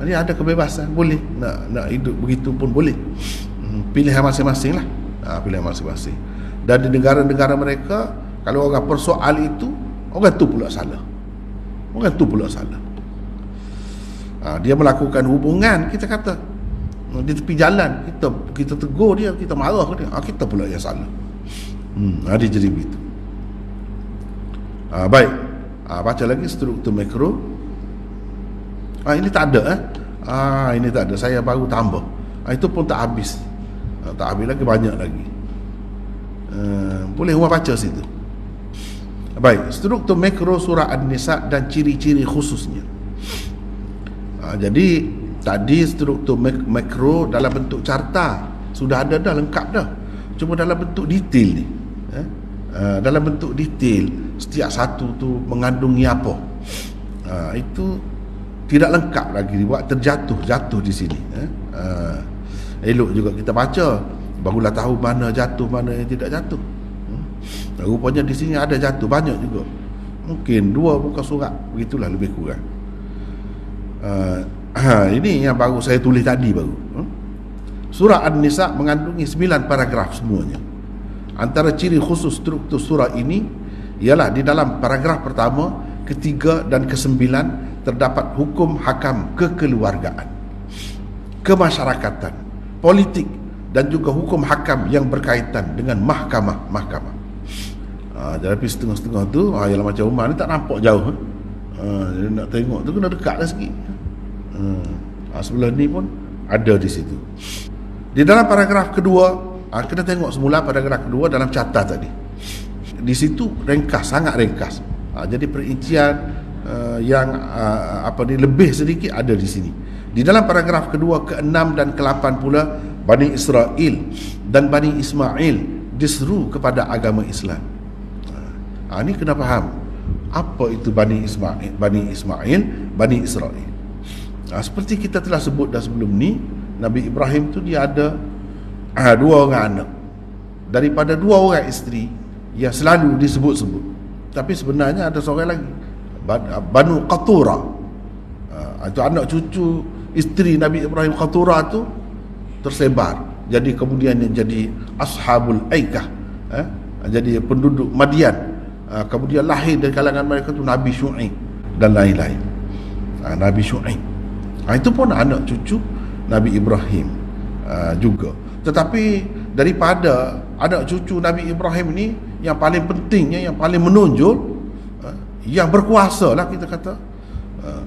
dia ada kebebasan, boleh nak hidup begitu pun boleh. Pilihan masing-masing lah, pilihan masing-masing. Dan di negara-negara mereka, kalau orang persoal itu, orang tu pula salah. Orang tu pula salah. Dia melakukan hubungan, kita kata di tepi jalan, kita tegur dia, kita marah dia, kita pula yang salah. Dia jadi begitu. Baik, baca lagi struktur makro. Ini tak ada. Ini tak ada, saya baru tambah. Itu pun tak habis. Tak habis lagi, banyak lagi. Boleh orang baca situ. Baik, struktur makro surah An-Nisa dan ciri-ciri khususnya. Jadi tadi struktur makro dalam bentuk carta sudah ada dah, lengkap dah. Cuma dalam bentuk detail ni, dalam bentuk detail setiap satu tu mengandungi apa, itu tidak lengkap lagi, dibuat terjatuh di sini. Elok juga kita baca, barulah tahu mana jatuh, mana yang tidak jatuh. Rupanya di sini ada jatuh banyak juga, mungkin 2 muka surat, begitulah lebih kurang. Ini yang baru saya tulis tadi baru. Surah An-Nisa mengandungi 9 paragraf semuanya. Antara ciri khusus struktur surah ini ialah di dalam paragraf pertama, ketiga dan ke-9 terdapat hukum hakam kekeluargaan, kemasyarakatan, politik dan juga hukum hakam yang berkaitan dengan mahkamah. Jadi setengah-setengah tu, ialah macam Umar ni tak nampak jauh. Jadi nak tengok tu kena dekatlah sikit. Sebelah ni pun ada di situ. Di dalam paragraf kedua, kena tengok semula paragraf kedua dalam carta tadi. Di situ ringkas, sangat ringkas. Jadi perincian yang lebih sedikit ada di sini. Di dalam paragraf kedua, ke-6 dan ke-8 pula, Bani Israel dan Bani Ismail diseru kepada agama Islam. Ini kena faham apa itu Bani Ismail, Bani Israel. Seperti kita telah sebut dah sebelum ni, Nabi Ibrahim tu dia ada 2 orang anak daripada 2 orang isteri yang selalu disebut-sebut, tapi sebenarnya ada seorang lagi, Banu Qatura. Itu anak cucu isteri Nabi Ibrahim, Qatura tu tersebar, jadi kemudian jadi Ashabul Aikah, jadi penduduk Madian. Kemudian lahir dari kalangan mereka tu Nabi Syu'aib dan lain-lain. Nabi Syu'aib, itu pun anak cucu Nabi Ibrahim juga. Tetapi daripada anak cucu Nabi Ibrahim ni, yang paling pentingnya, yang paling menonjol, yang berkuasa lah kita kata,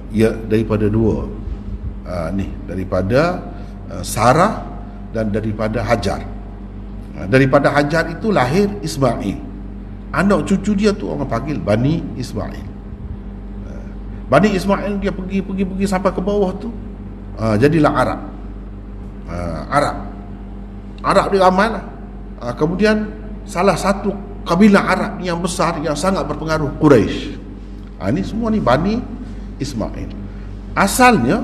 ya daripada 2 daripada Sarah dan daripada Hajar. Daripada Hajar itu lahir Ismail. Anak cucu dia tu orang panggil Bani Ismail. Bani Ismail dia pergi sampai ke bawah tu, jadilah Arab. Arab dia ramai lah. Kemudian salah satu kabilah Arab yang besar, yang sangat berpengaruh, Quraisy. Ini semua ni Bani Ismail. Asalnya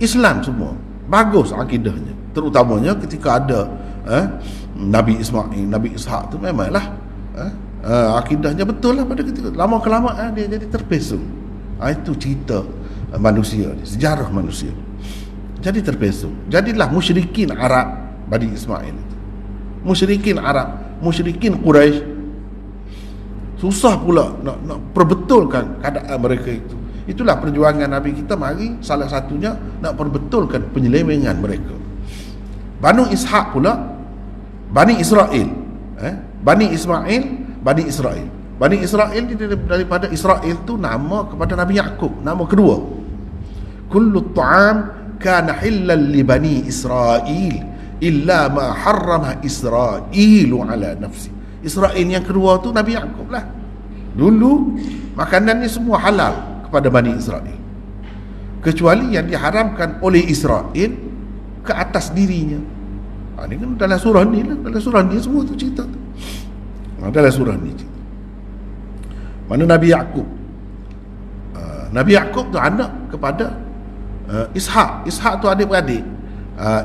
Islam semua, bagus akidahnya, terutamanya ketika ada Nabi Ismail, Nabi Ishak tu memanglah akidahnya betul lah pada ketika. Lama kelamaan dia jadi terpesong. Itu cerita manusia, sejarah manusia. Jadi terpesong. Jadilah musyrikin Arab Bani Ismail itu. Musyrikin Arab, musyrikin Quraisy. Susah pula nak perbetulkan keadaan mereka itu. Itulah perjuangan Nabi kita mari, salah satunya nak perbetulkan penyelewengan mereka. Banu Ishak pula Bani Israel, Bani Ismail, Bani Israel. Bani Israel daripada Israel tu nama kepada Nabi Yaqub, nama kedua. Kullu ta'am kana hillal li bani Israil illa ma harrama Israilu ala nafsi. Israil yang kedua tu Nabi Yaqub lah. Dulu makanan ni semua halal kepada Bani Israel, kecuali yang diharamkan oleh Israel ke atas dirinya. Ini kan dalam surah ni lah. Dalam surah ni semua tu cerita tu. Dalam surah ni cerita. Mana Nabi Yaqub, Nabi Yaqub tu anak kepada Ishak. Ishak tu adik-beradik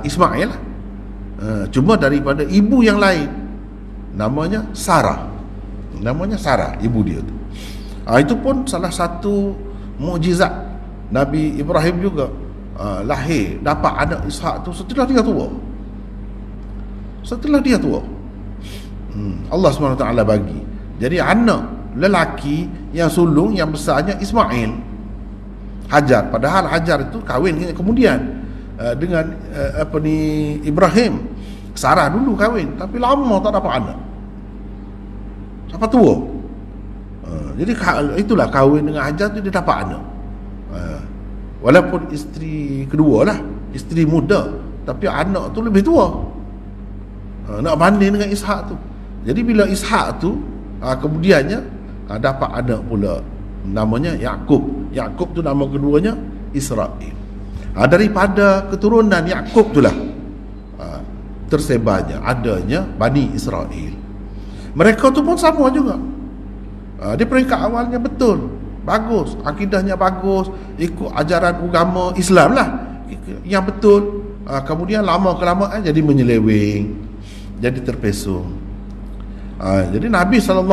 Ismail lah. Cuma daripada ibu yang lain, namanya Sarah. Namanya Sarah, ibu dia tu. Itu pun salah satu mukjizat Nabi Ibrahim juga. Lahir, dapat anak Ishak tu setelah dia tua. Setelah dia tua, Allah SWT bagi. Jadi anak lelaki yang sulung, yang besarnya Ismail, Hajar. Padahal Hajar itu kahwin kemudian dengan Ibrahim. Sarah dulu kahwin, tapi lama tak dapat anak sampai tua. Jadi itulah kahwin dengan Hajar tu dia dapat anak. Walaupun isteri kedua lah, isteri muda, tapi anak tu lebih tua. Nak banding dengan Ishak tu. Jadi bila Ishak tu kemudiannya dapat anak pula, namanya Yaqub. Yaqub tu nama keduanya Israel. Daripada keturunan Yaqub itulah tersebarnya, adanya Bani Israel. Mereka tu pun sama juga. Di peringkat awalnya betul, bagus, akidahnya bagus, ikut ajaran agama Islam lah yang betul. Kemudian lama kelamaan jadi menyeleweng, jadi terpesong. Jadi Nabi SAW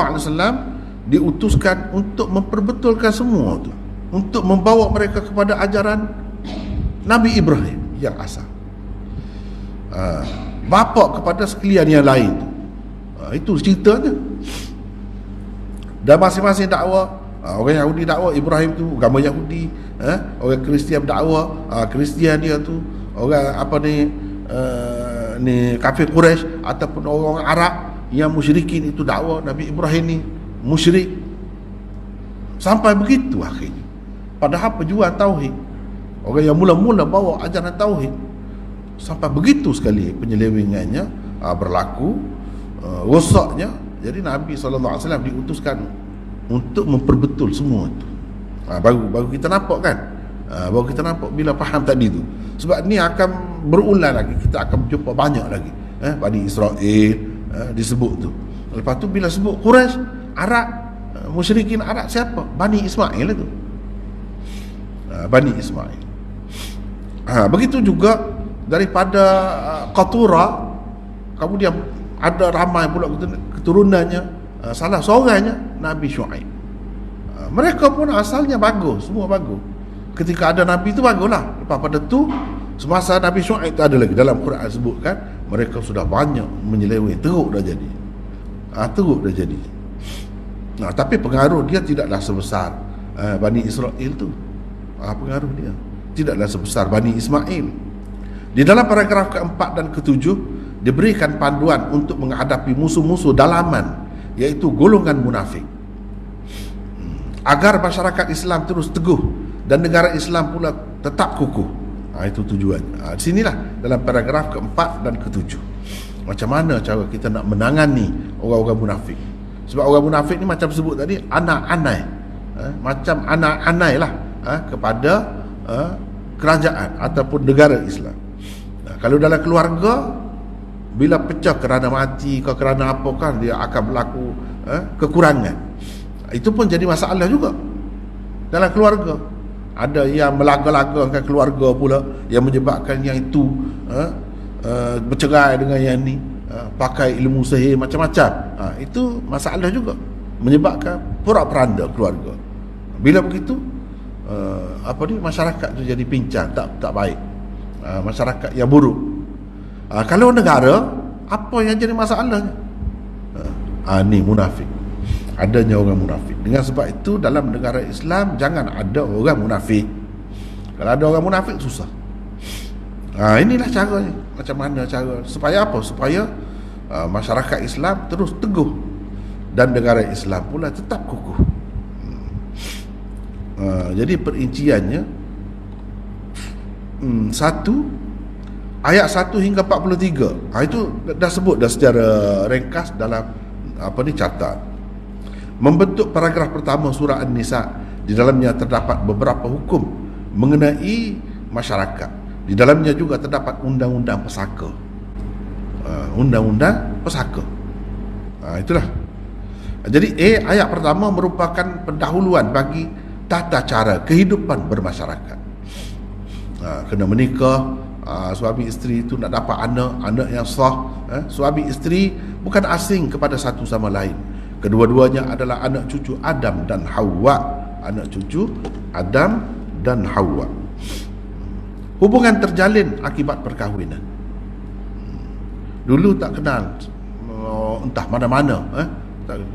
diutuskan untuk memperbetulkan semua tu, untuk membawa mereka kepada ajaran Nabi Ibrahim yang asal, bapa kepada sekalian yang lain tu. Itu ceritanya. Dan masing-masing dakwah, orang Yahudi dakwah Ibrahim tu agama Yahudi, orang Kristian dakwah Kristian dia tu, orang ni kafir Quraisy ataupun orang Arab yang musyrikin itu dakwah Nabi Ibrahim ni musyrik. Sampai begitu akhirnya. Padahal pejuang tauhid, orang yang mula-mula bawa ajaran tauhid, sampai begitu sekali penyelewengannya berlaku, rosaknya. Jadi Nabi SAW diutuskan untuk memperbetul semua itu. Baru kita nampak kan, baru kita nampak bila faham tadi tu. Sebab ni akan berulang lagi, kita akan jumpa banyak lagi Bani Israel disebut tu. Lepas tu bila sebut Quraisy, Arab, musyrikin Arab, siapa? Bani Ismail itu. Bani Ismail. Begitu juga daripada Qatura, kemudian ada ramai pula keturunannya, salah seorangnya Nabi Syuaib. Mereka pun asalnya bagus, semua bagus. Ketika ada Nabi itu baguslah. Lepas pada tu, semasa Nabi Syuaib itu ada lagi, dalam Quran sebutkan mereka sudah banyak menyeleweng, teruk dah jadi. Teruk dah jadi. Tapi pengaruh dia tidaklah sebesar Bani Israel tu. Pengaruh dia tidaklah sebesar Bani Ismail. Di dalam paragraf keempat dan ketujuh diberikan panduan untuk menghadapi musuh-musuh dalaman, iaitu golongan munafik, agar masyarakat Islam terus teguh dan negara Islam pula tetap kukuh. Itu tujuannya. Di sinilah dalam paragraf keempat dan ketujuh, macam mana cara kita nak menangani orang-orang munafik. Sebab orang munafik ni macam sebut tadi, anak anai, macam anak anai lah kepada kerajaan ataupun negara Islam. Kalau dalam keluarga, bila pecah kerana mati ke kerana apa kan, dia akan berlaku kekurangan. Itu pun jadi masalah juga dalam keluarga. Ada yang melaga-lagakan keluarga pula, yang menyebabkan yang itu bercerai dengan yang ni, pakai ilmu sihir macam-macam. Itu masalah juga, menyebabkan porak-poranda keluarga. Bila begitu masyarakat tu jadi pincang, tak baik. Masyarakat yang buruk. Kalau negara, apa yang jadi masalahnya? Ni munafik. Adanya orang munafik. Dengan sebab itu dalam negara Islam jangan ada orang munafik. Kalau ada orang munafik, susah. Inilah caranya. Macam mana cara, supaya apa? Supaya masyarakat Islam terus teguh dan negara Islam pula tetap kukuh. Jadi perinciannya ayat 1 hingga 43. Itu dah sebut dah secara ringkas dalam catatan. Membentuk paragraf pertama surah An-Nisa, di dalamnya terdapat beberapa hukum mengenai masyarakat. Di dalamnya juga terdapat undang-undang pesaka. Undang-undang pesaka. Itulah. Jadi ayat pertama merupakan pendahuluan bagi tata cara kehidupan bermasyarakat. Kena menikah, suami isteri itu nak dapat anak yang sah. Suami isteri bukan asing kepada satu sama lain. Kedua-duanya adalah anak cucu Adam dan Hawa. Anak cucu Adam dan Hawa. Hubungan terjalin akibat perkahwinan. Dulu tak kenal entah mana-mana.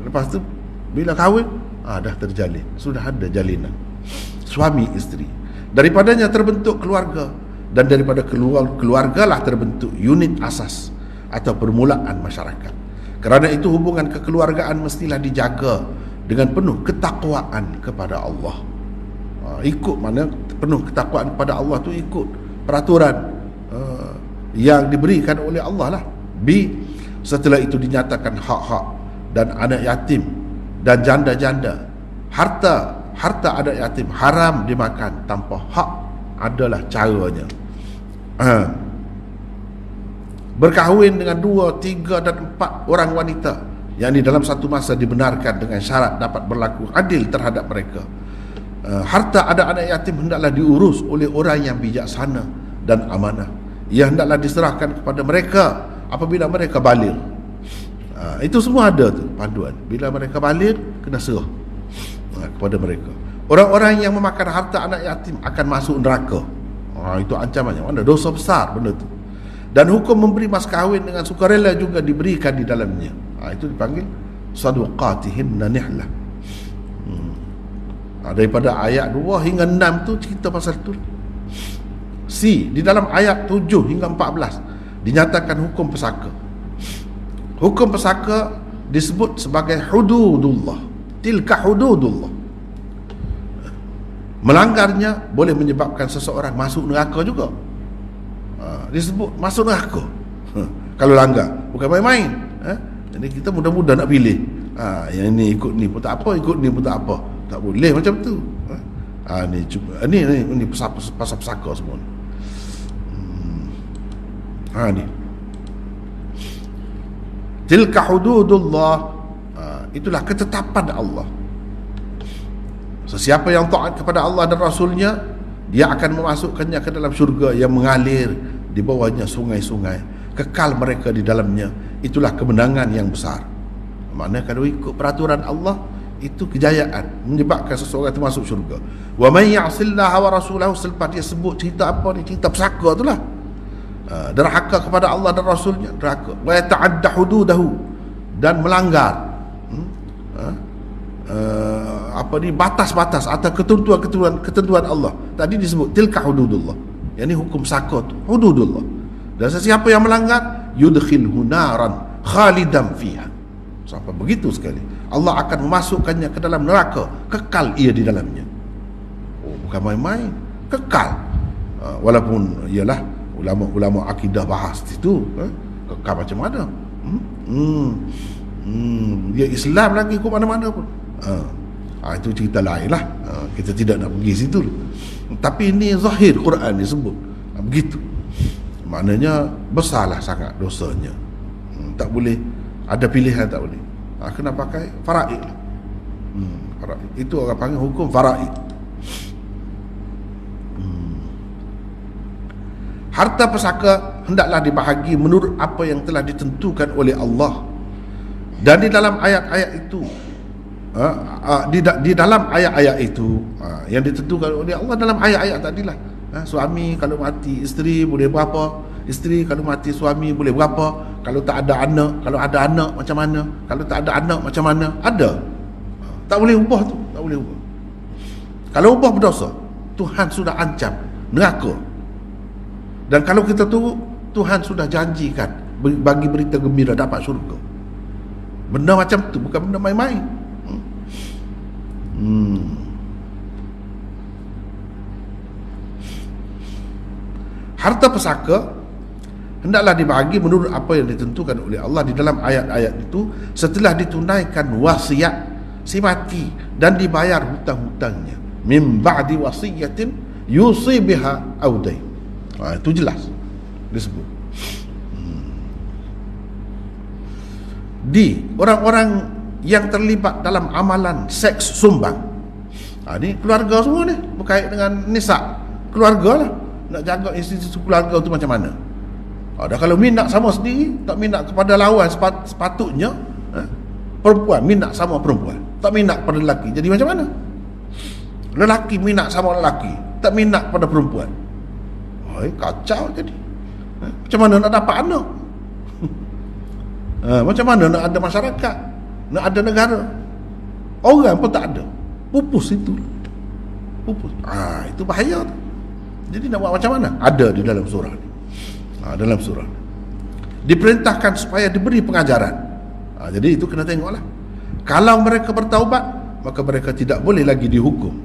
Lepas tu bila kahwin, dah terjalin. Sudah ada jalinan suami isteri. Daripadanya terbentuk keluarga, dan daripada keluarga lah terbentuk unit asas atau permulaan masyarakat. Kerana itu hubungan kekeluargaan mestilah dijaga dengan penuh ketakwaan kepada Allah. Ikut mana penuh ketakwaan kepada Allah tu ikut peraturan yang diberikan oleh Allah lah. Setelah itu dinyatakan hak-hak dan anak yatim dan janda-janda. Harta anak yatim haram dimakan tanpa hak adalah caranya. Berkahwin dengan 2, 3 dan 4 orang wanita yang di dalam satu masa dibenarkan dengan syarat dapat berlaku adil terhadap mereka. Harta anak-anak yatim hendaklah diurus oleh orang yang bijaksana dan amanah. Ia hendaklah diserahkan kepada mereka apabila mereka baligh. Itu semua ada tu panduan. Bila mereka baligh, kena serah kepada mereka. Orang-orang yang memakan harta anak yatim akan masuk neraka. Itu ancamannya. Mana dosa besar benda tu. Dan hukum memberi mas kahwin dengan sukarela juga diberikan di dalamnya. Itu dipanggil saduqatihinna nihlah. Daripada ayat 2 hingga 6 tu cerita pasal tu. Di dalam ayat 7 hingga 14 dinyatakan hukum pesaka. Hukum pesaka disebut sebagai hududullah. Tilka hududullah. Melanggarnya boleh menyebabkan seseorang masuk neraka juga. Disebut masuk neraka kalau langgar, bukan main-main. Jadi kita mudah-mudah nak pilih, yang ni ikut ni pun tak apa, ikut ni pun tak apa. Tak boleh macam tu. Ni pasal pesaka semua. Ni tilka hududullah, itulah ketetapan Allah. Sesiapa yang taat kepada Allah dan Rasulnya, dia akan memasukkannya ke dalam syurga yang mengalir di bawahnya sungai-sungai, kekal mereka di dalamnya. Itulah kemenangan yang besar. Maknanya kalau ikut peraturan Allah, itu kejayaan, menyebabkan seseorang itu masuk syurga. Wa may ya'sillaha wa rasulahu, selepas dia sebut cerita apa ni, cerita pesaka itulah. Derhaka kepada Allah dan Rasulnya, derhaka. Wa yata'adda hududahu, dan melanggar batas-batas atau ketentuan Allah. Tadi disebut tilka hududullah, yang ini hukum pesaka tu, hududullah. Dan sesiapa yang melanggar, yudkhilhu naran khalidan fiha, sampai begitu sekali Allah akan memasukkannya ke dalam neraka, kekal ia di dalamnya. Bukan main-main, kekal. Walaupun ialah ulama-ulama akidah bahas itu, kekal macam mana? Dia Islam lagi ikut mana-mana pun. Itu cerita lain lah. Kita tidak nak pergi situ. Tapi ini zahir Quran disebut begitu. Maknanya besarlah sangat dosanya. Tak boleh ada pilihan, tak boleh. Kena pakai faraid lah. Faraid. Itu orang panggil hukum faraid. Harta pesaka hendaklah dibahagi menurut apa yang telah ditentukan oleh Allah. Dan di dalam ayat-ayat itu, di dalam ayat-ayat itu yang ditentukan oleh Allah dalam ayat-ayat tadilah, suami kalau mati isteri boleh berapa, isteri kalau mati suami boleh berapa, kalau tak ada anak, kalau ada anak macam mana, kalau tak ada anak macam mana, ada. Tak boleh ubah tu, tak boleh ubah. Kalau ubah berdosa, Tuhan sudah ancam neraka. Dan kalau kita tunggu, Tuhan sudah janjikan bagi berita gembira dapat syurga. Benda macam tu bukan benda main-main. harta pesaka hendaklah dibahagi menurut apa yang ditentukan oleh Allah di dalam ayat-ayat itu setelah ditunaikan wasiat si mati dan dibayar hutang-hutangnya min ba'di wasiyatin yusi biha aw dayn. Itu jelas disebut. Di orang-orang yang terlibat dalam amalan seks sumbang, ini keluarga semua ni berkait dengan nisa, keluarga lah. Nak jaga institusi keluarga tu macam mana? Dah kalau minat sama sendiri, tak minat kepada lawan sepatutnya, perempuan minat sama perempuan, tak minat pada lelaki, jadi macam mana? Lelaki minat sama lelaki, tak minat pada perempuan, kacau jadi. Macam mana nak dapat anak? Macam mana nak ada masyarakat, nak ada negara? Orang pun tak ada, pupus itu, pupus. Itu bahaya tu. Jadi nak buat macam mana? Ada di dalam surah ni. Dalam surah diperintahkan supaya diberi pengajaran. Jadi itu kena tengoklah. Kalau mereka bertaubat, maka mereka tidak boleh lagi dihukum.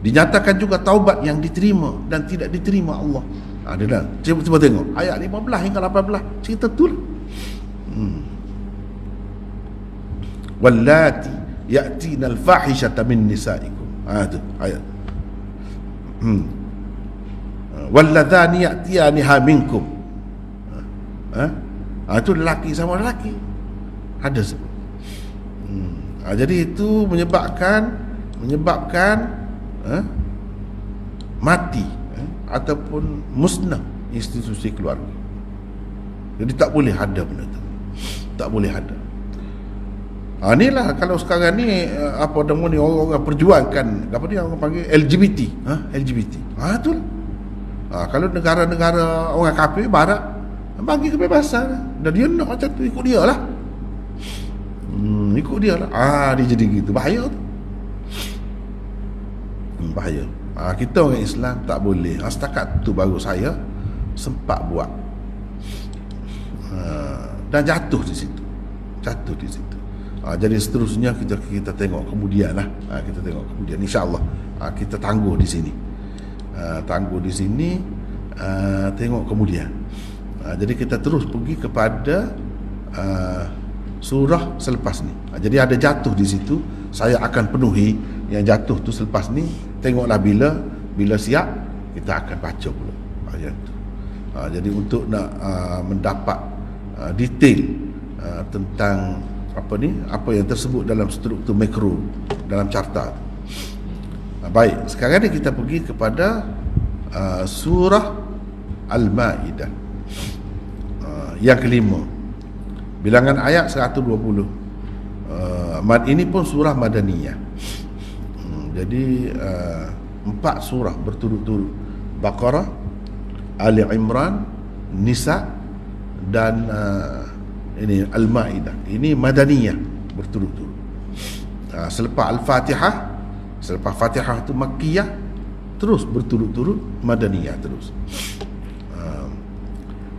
Dinyatakan juga taubat yang diterima dan tidak diterima Allah. Cuba tengok ayat 15 hingga 18, cerita tu lah. Wallati ya'tina al-fahishata min nisaikum. Itu ayat. Walladhani ya'tiyaniha minkum. Itu lelaki sama lelaki ada sebut. Jadi itu menyebabkan mati ataupun musnah institusi keluarga. Jadi tak boleh ada benda tu, tak boleh ada. Inilah kalau sekarang ni apa nama ni, orang perjuangkan apa dia orang panggil LGBT, LGBT. Itulah. Kalau negara-negara orang kafir barat bagi kebebasan, dan dia nak macam tu, ikut dia lah. Ikut dia lah. Dia jadi gitu. Bahaya tu. Bahaya. Kita orang Islam tak boleh. Setakat tu baru saya sempat buat. Dan jatuh di situ. Jatuh di situ. Jadi seterusnya kita tengok kemudian lah. Kita tengok kemudian, insya-Allah. Kita tangguh di sini. Tangguh di sini. Tengok kemudian. Jadi kita terus pergi kepada surah selepas ni. Jadi ada jatuh di situ, saya akan penuhi yang jatuh tu selepas ni. Tengoklah bila siap kita akan baca pula ayat tu. Jadi untuk nak mendapat detail tentang apa yang tersebut dalam struktur makro dalam carta. Baik, sekarang ni kita pergi kepada surah Al-Maidah yang kelima, bilangan ayat 120. Ini pun surah Madaniyah. Jadi 4 surah berturut-turut, Baqarah, Ali Imran, Nisa dan ini Al-Maidah. Ini Madaniyah berturut-turut. Selepas Al-Fatihah, selepas Fatihah itu Makkiyah, terus berturut-turut Madaniyah terus.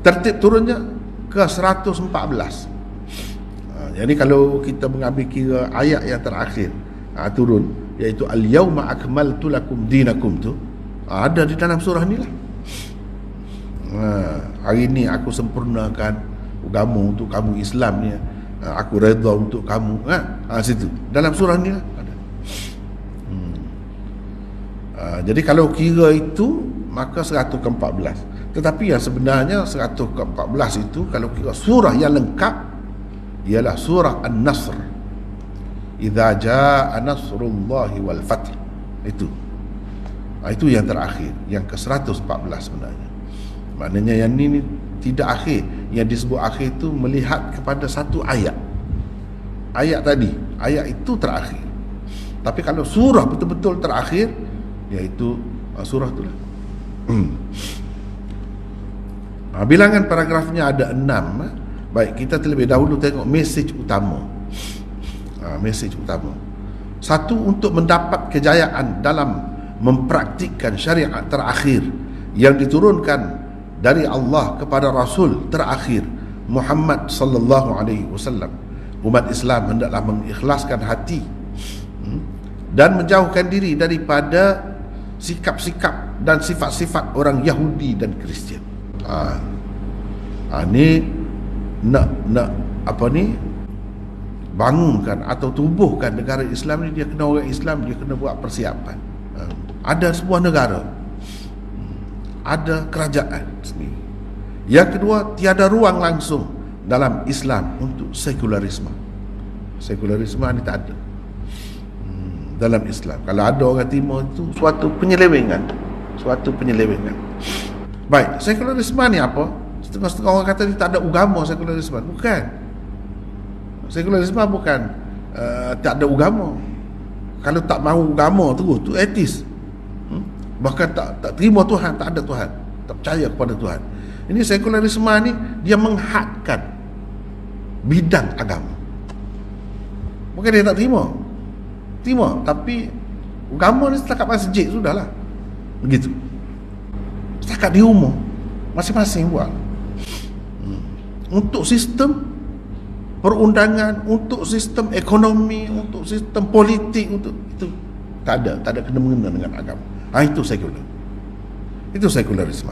Tertib turunnya ke 114. Jadi kalau kita mengambil kira ayat yang terakhir turun, iaitu Al-Yawma Akmaltu Lakum Dinakum tu, ada di dalam surah ni lah. Hari ni aku sempurnakan agama untuk kamu, Islam ni, aku redha untuk kamu. Situ dalam surah ni lah ada. Jadi kalau kira itu maka 114. Tetapi yang sebenarnya 114 itu kalau kira surah yang lengkap ialah surah An-Nasr. Idza jaa nasrullahi wal fath. Itu yang terakhir, yang ke-114 sebenarnya. Maknanya yang ni tidak akhir. Yang disebut akhir itu melihat kepada satu ayat. Ayat tadi, ayat itu terakhir. Tapi kalau surah betul-betul terakhir, iaitu surah itulah. Bilangan paragrafnya ada 6. Baik, kita terlebih dahulu tengok mesej utama. Mesej utama. Satu, untuk mendapat kejayaan dalam mempraktikkan syariat terakhir yang diturunkan dari Allah kepada Rasul terakhir Muhammad sallallahu alaihi wasallam, umat Islam hendaklah mengikhlaskan hati dan menjauhkan diri daripada sikap-sikap dan sifat-sifat orang Yahudi dan Kristian. Ni nak apa ni, bangunkan atau tubuhkan negara Islam ni, dia kena orang Islam, dia kena buat persiapan. Ada sebuah negara, ada kerajaan sendiri. Yang kedua, tiada ruang langsung dalam Islam untuk sekularisme. Sekularisme ni tak ada dalam Islam. Kalau ada, orang Timur itu suatu penyelewengan. Baik, sekularisme ni apa? Setengah-setengah orang kata ni tak ada agama sekularisme. Bukan. Sekularisme bukan tak ada agama. Kalau tak mahu agama terus, tu etis. Bahkan tak terima Tuhan, tak ada Tuhan, tak percaya kepada Tuhan. Ini sekularisme ni, dia menghadkan bidang agama. Bukan dia tak terima, tapi agama ni setakat masjid sudahlah, begitu. Setakat di rumah masing-masing buat. Untuk sistem perundangan, untuk sistem ekonomi, untuk sistem politik, untuk itu tak ada kena-mengena dengan agama. Itu sekular. Itu sekularisme.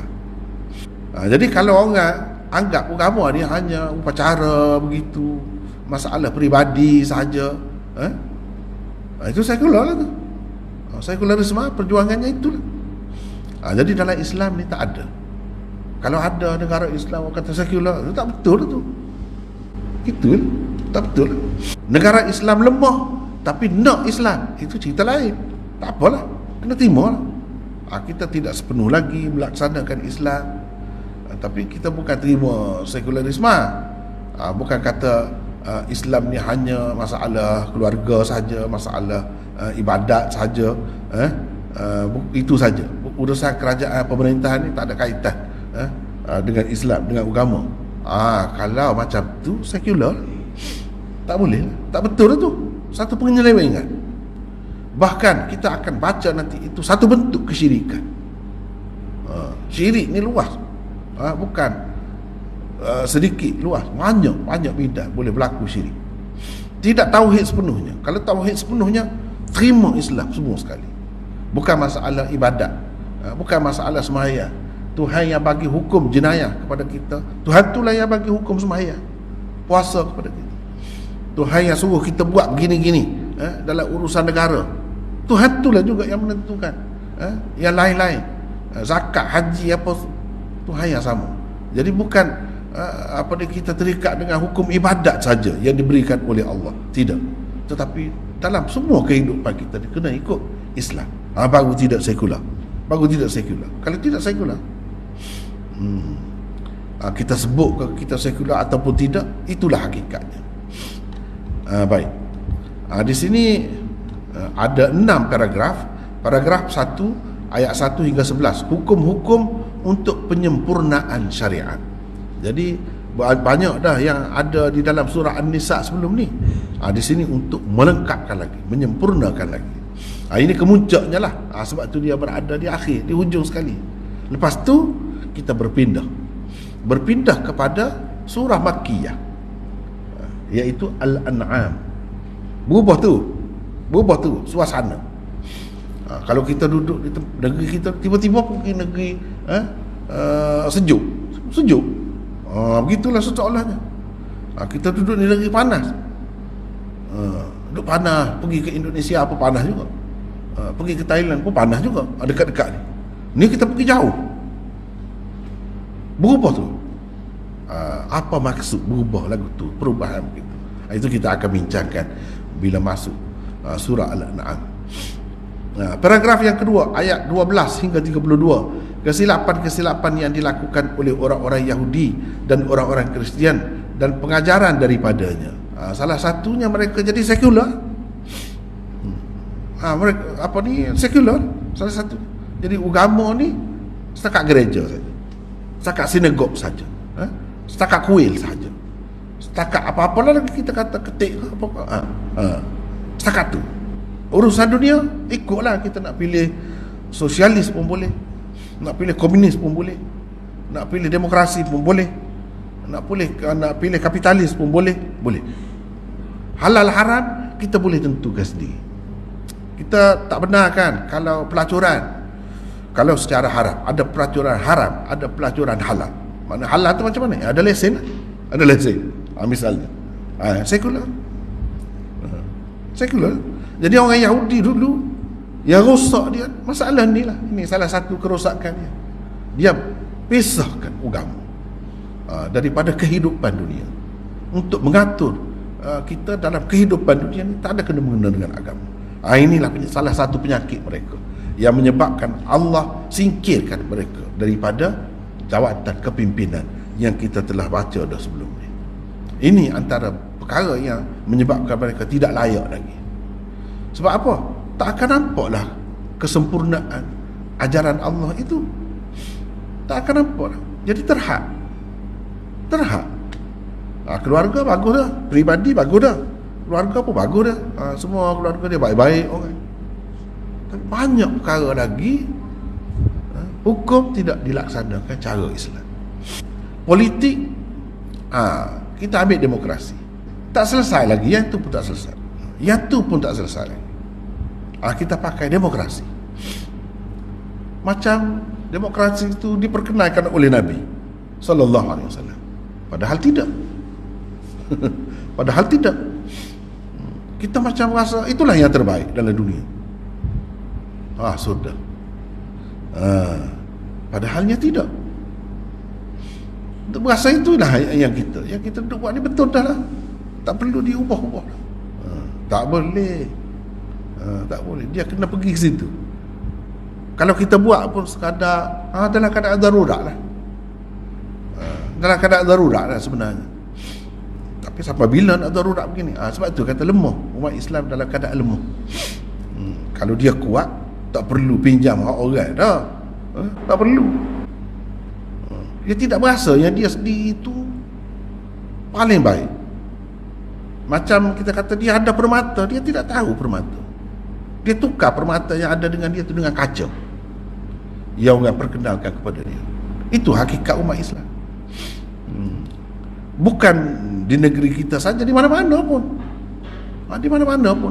Jadi kalau orang anggap agama ni hanya upacara begitu, masalah peribadi saja, itu sekular lah tu. Sekularisme perjuangannya itulah. Jadi dalam Islam ni tak ada. Kalau ada negara Islam orang kata sekular, itu tak betul tu. Itu tak betul. Negara Islam lemah tapi nak Islam, itu cerita lain. Tak apalah, kena terima lah. Kita tidak sepenuh lagi melaksanakan Islam, tapi kita bukan terima sekularisme. Bukan kata Islam ni hanya masalah keluarga saja, masalah ibadat saja, itu saja. Urusan kerajaan pemerintahan ni tak ada kaitan dengan Islam, dengan agama. Kalau macam tu sekular, tak boleh, tak betul tu. Satu penyelewengan. Bahkan kita akan baca nanti itu satu bentuk kesyirikan. Syirik ni luas, bukan sedikit, luas, banyak bidang boleh berlaku syirik. Tidak tauhid sepenuhnya. Kalau tauhid sepenuhnya, terima Islam semua sekali. Bukan masalah ibadat, bukan masalah sembahyang. Tuhan yang bagi hukum jenayah kepada kita. Tuhan itulah yang bagi hukum sembahyang, puasa kepada kita. Tuhan yang suruh kita buat begini-gini dalam urusan negara. Tuhan itulah juga yang menentukan. Yang lain-lain, zakat, haji, apa, Tuhan yang sama. Jadi bukan kita terikat dengan hukum ibadat saja yang diberikan oleh Allah. Tidak. Tetapi dalam semua kehidupan kita kena ikut Islam. Baru tidak sekular. Kalau tidak sekular, kita sebut kita sekular ataupun tidak, itulah hakikatnya. Baik. Di sini ada 6 paragraf. Paragraf 1 ayat 1 hingga 11, hukum-hukum untuk penyempurnaan syariat. Jadi banyak dah yang ada di dalam surah An-Nisa sebelum ni. Di sini untuk melengkapkan lagi, menyempurnakan lagi. Ini kemuncaknya lah. Sebab tu dia berada di akhir, di hujung sekali. Lepas tu kita berpindah kepada surah Makkiyah, iaitu Al-An'am. Berubah tu suasana. Kalau kita duduk di negeri kita, tiba-tiba pergi negeri sejuk. Begitulah seolah-olahnya. Kita duduk di negeri panas, duduk panas. Pergi ke Indonesia apa panas juga, pergi ke Thailand pun panas juga, dekat-dekat ni kita pergi jauh. Berubah tu. Apa maksud berubah lagu tu, perubahan begitu? Itu kita akan bincangkan bila masuk surah Al-An'am. Paragraf yang kedua, ayat 12 hingga 32, kesilapan-kesilapan yang dilakukan oleh orang-orang Yahudi dan orang-orang Kristian dan pengajaran daripadanya. Salah satunya mereka jadi sekular. Mereka sekular, salah satu. Jadi agama ni setakat gereja saja, setakat sinagog saja, setakat kuil saja, setakat apa-apalah lagi kita kata ketik apa, setakat tu. Urusan dunia ikutlah, kita nak pilih sosialis pun boleh, nak pilih komunis pun boleh, nak pilih demokrasi pun boleh, nak pilih kapitalis pun boleh. Halal haram kita boleh tentukan sendiri. Kita tak benarkan kalau pelacuran, kalau secara haram, ada pelacuran haram, ada pelacuran halal. Makna halal tu macam mana? Ada lesen. Ada lesen. Misalnya. Sekular. Sekular. Jadi orang Yahudi dulu yang rosak dia, masalah ni lah. Ini salah satu kerosakan dia. Dia pisahkan agama daripada kehidupan dunia untuk mengatur kita dalam kehidupan dunia ni tak ada kena-mengena dengan agama. Inilah salah satu penyakit mereka yang menyebabkan Allah singkirkan mereka daripada jawatan kepimpinan yang kita telah baca dah sebelum ni. Ini antara perkara yang menyebabkan mereka tidak layak lagi. Sebab apa? Tak akan nampaklah kesempurnaan ajaran Allah itu. Tak akan nampaklah. Jadi terhad. Keluarga bagus dah, peribadi bagus dah, keluarga pun bagus dah, semua keluarga dia baik-baik orang. Tapi banyak perkara lagi hukum tidak dilaksanakan cara Islam. Politik, kita ambil demokrasi, tak selesai lagi. Yang tu pun tak selesai lagi. Kita pakai demokrasi. Macam demokrasi itu diperkenalkan oleh Nabi sallallahu alaihi wasallam. Padahal tidak. Kita macam rasa itulah yang terbaik dalam dunia. Sudah. Padahalnya tidak. Untuk berasa itulah yang kita duduk buat ni betul dah lah. Tak perlu diubah-ubah. Tak boleh. Dia kena pergi ke situ. Kalau kita buat pun sekadar dalam keadaan darurat lah. Dalam keadaan darurat lah sebenarnya. Tapi sampai bila nak darurat begini? Sebab tu kata lemah. Umat Islam dalam keadaan lemah. Kalau dia kuat, tak perlu pinjam hak orang dah. Tak perlu. Dia tidak berasa yang dia sendiri itu paling baik. Macam kita kata dia ada permata, dia tidak tahu permata. Dia tukar permata yang ada dengan dia itu dengan kaca yang orang perkenalkan kepada dia. Itu hakikat umat Islam. Bukan di negeri kita saja, di mana-mana pun. Di mana-mana pun.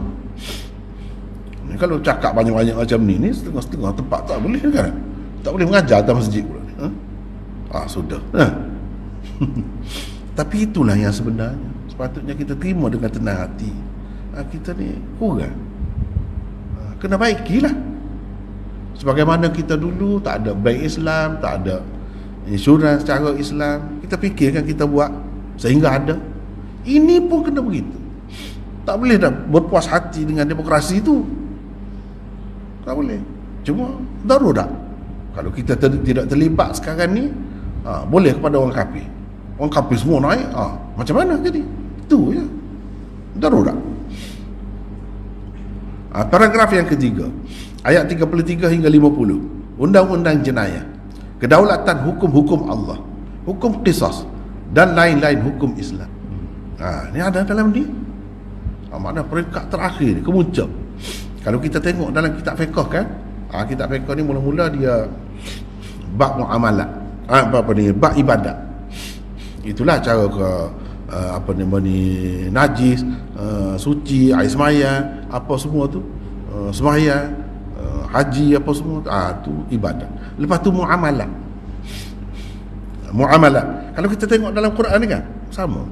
Kalau cakap banyak-banyak macam ni setengah-setengah tempat tak boleh kan? Tak boleh mengajar dalam masjid pula ni. Sudah. Tapi itulah yang sebenarnya sepatutnya kita terima dengan tenang hati. Kita ni kurang. Kena baikilah. Sebagaimana kita dulu tak ada bank Islam, tak ada insurans secara Islam, kita fikirkan kita buat sehingga ada. Ini pun kena begitu. Tak boleh dah berpuas hati dengan demokrasi itu. Tak boleh. Cuma darurat. Kalau kita tidak terlibat sekarang ni, boleh kepada orang kafir. Orang kafir semua naik, macam mana jadi? Itu je. Darurat. Paragraf yang ketiga, ayat 33 hingga 50. Undang-undang jenayah, kedaulatan hukum-hukum Allah, hukum qisas dan lain-lain hukum Islam. Ini ada dalam ni. Makna peringkat terakhir, kemuncak. Kalau kita tengok dalam kitab fiqh kan, kitab fiqh ni mula-mula dia bab muamalat, bab ibadat. Itulah cara ke najis, suci, air sembahyang, apa semua tu, sembahyang, haji apa semua tu ibadat. Lepas tu muamalat. Kalau kita tengok dalam Quran ni kan sama.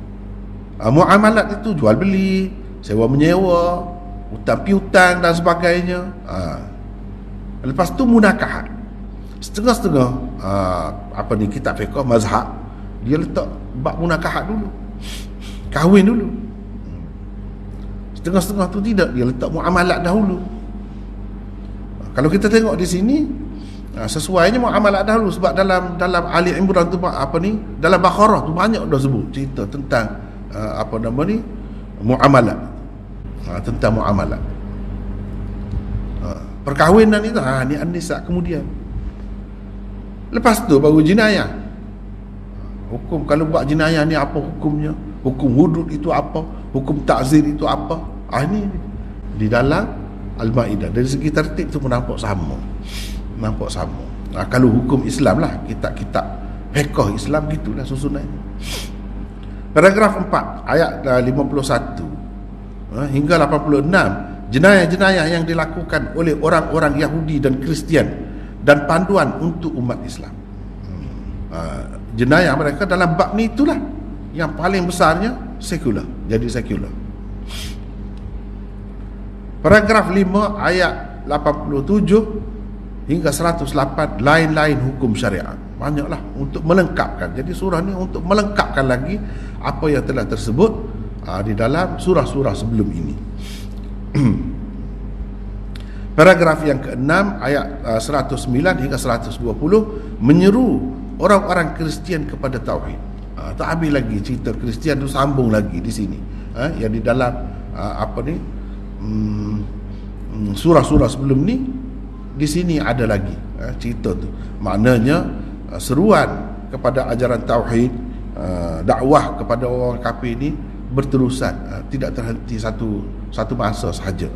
Muamalat itu jual beli, sewa menyewa, hutang piutang dan sebagainya. Lepas tu munakahat. Setengah-setengah kitab fiqh mazhab dia letak bab munakahat dulu, kahwin dulu. Setengah-setengah tu tidak, dia letak muamalat dahulu. Kalau kita tengok di sini, sesuainya muamalat dahulu. Sebab dalam Ali Imran tu dalam Baqarah tu banyak dah sebut cerita tentang muamalat. Tentang muamalat. Perkahwinan itu ni an-nisa kemudian. Lepas tu baru jenayah. Hukum kalau buat jenayah ni apa hukumnya? Hukum hudud itu apa? Hukum ta'zir itu apa? Ini di dalam Al-Maidah. Dari segi tertib tu pun nampak sama. Kalau hukum Islam lah, kitab-kitab fiqh Islam gitulah susunannya. Paragraf 4 ayat 51 hingga 86, jenayah-jenayah yang dilakukan oleh orang-orang Yahudi dan Kristian dan panduan untuk umat Islam. jenayah mereka dalam bab ni itulah yang paling besarnya sekular, jadi sekular. Paragraf 5 ayat 87 hingga 108 lain-lain hukum syariat. Banyaklah untuk melengkapkan. Jadi surah ni untuk melengkapkan lagi apa yang telah tersebut di dalam surah-surah sebelum ini. Paragraf yang ke-6 ayat 109 hingga 120 menyeru orang-orang Kristian kepada tauhid. Tak habis lagi cerita Kristian tu, sambung lagi di sini. Yang di dalam surah-surah sebelum ni, di sini ada lagi cerita tu. Maknanya seruan kepada ajaran tauhid, dakwah kepada orang kafir ni berterusan, tidak terhenti satu masa sahaja,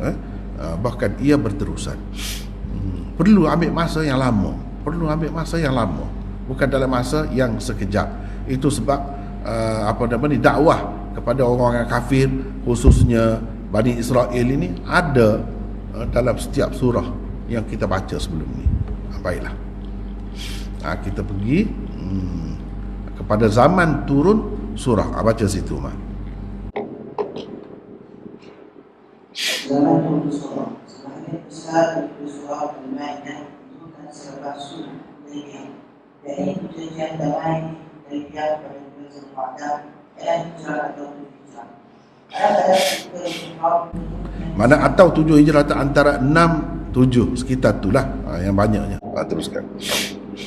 bahkan ia berterusan. Perlu ambil masa yang lama, bukan dalam masa yang sekejap. Itu sebab dakwah kepada orang-orang kafir, khususnya Bani Israel ini, ada dalam setiap surah yang kita baca sebelum ni. Baiklah, kita pergi kepada zaman turun surah. Baca situ, Mak. Zaman turun surah. Sebahagian besar dari surah Al-Ma'idah menunjukkan selepas surah Al-Ma'idah, yakni perjanjian damai dari pihak pada Rasul Muhammad dan hijrah atau hijrah. Mana atau 7 hijrah antara 6, 7 sekitar itulah yang banyaknya. Teruskan.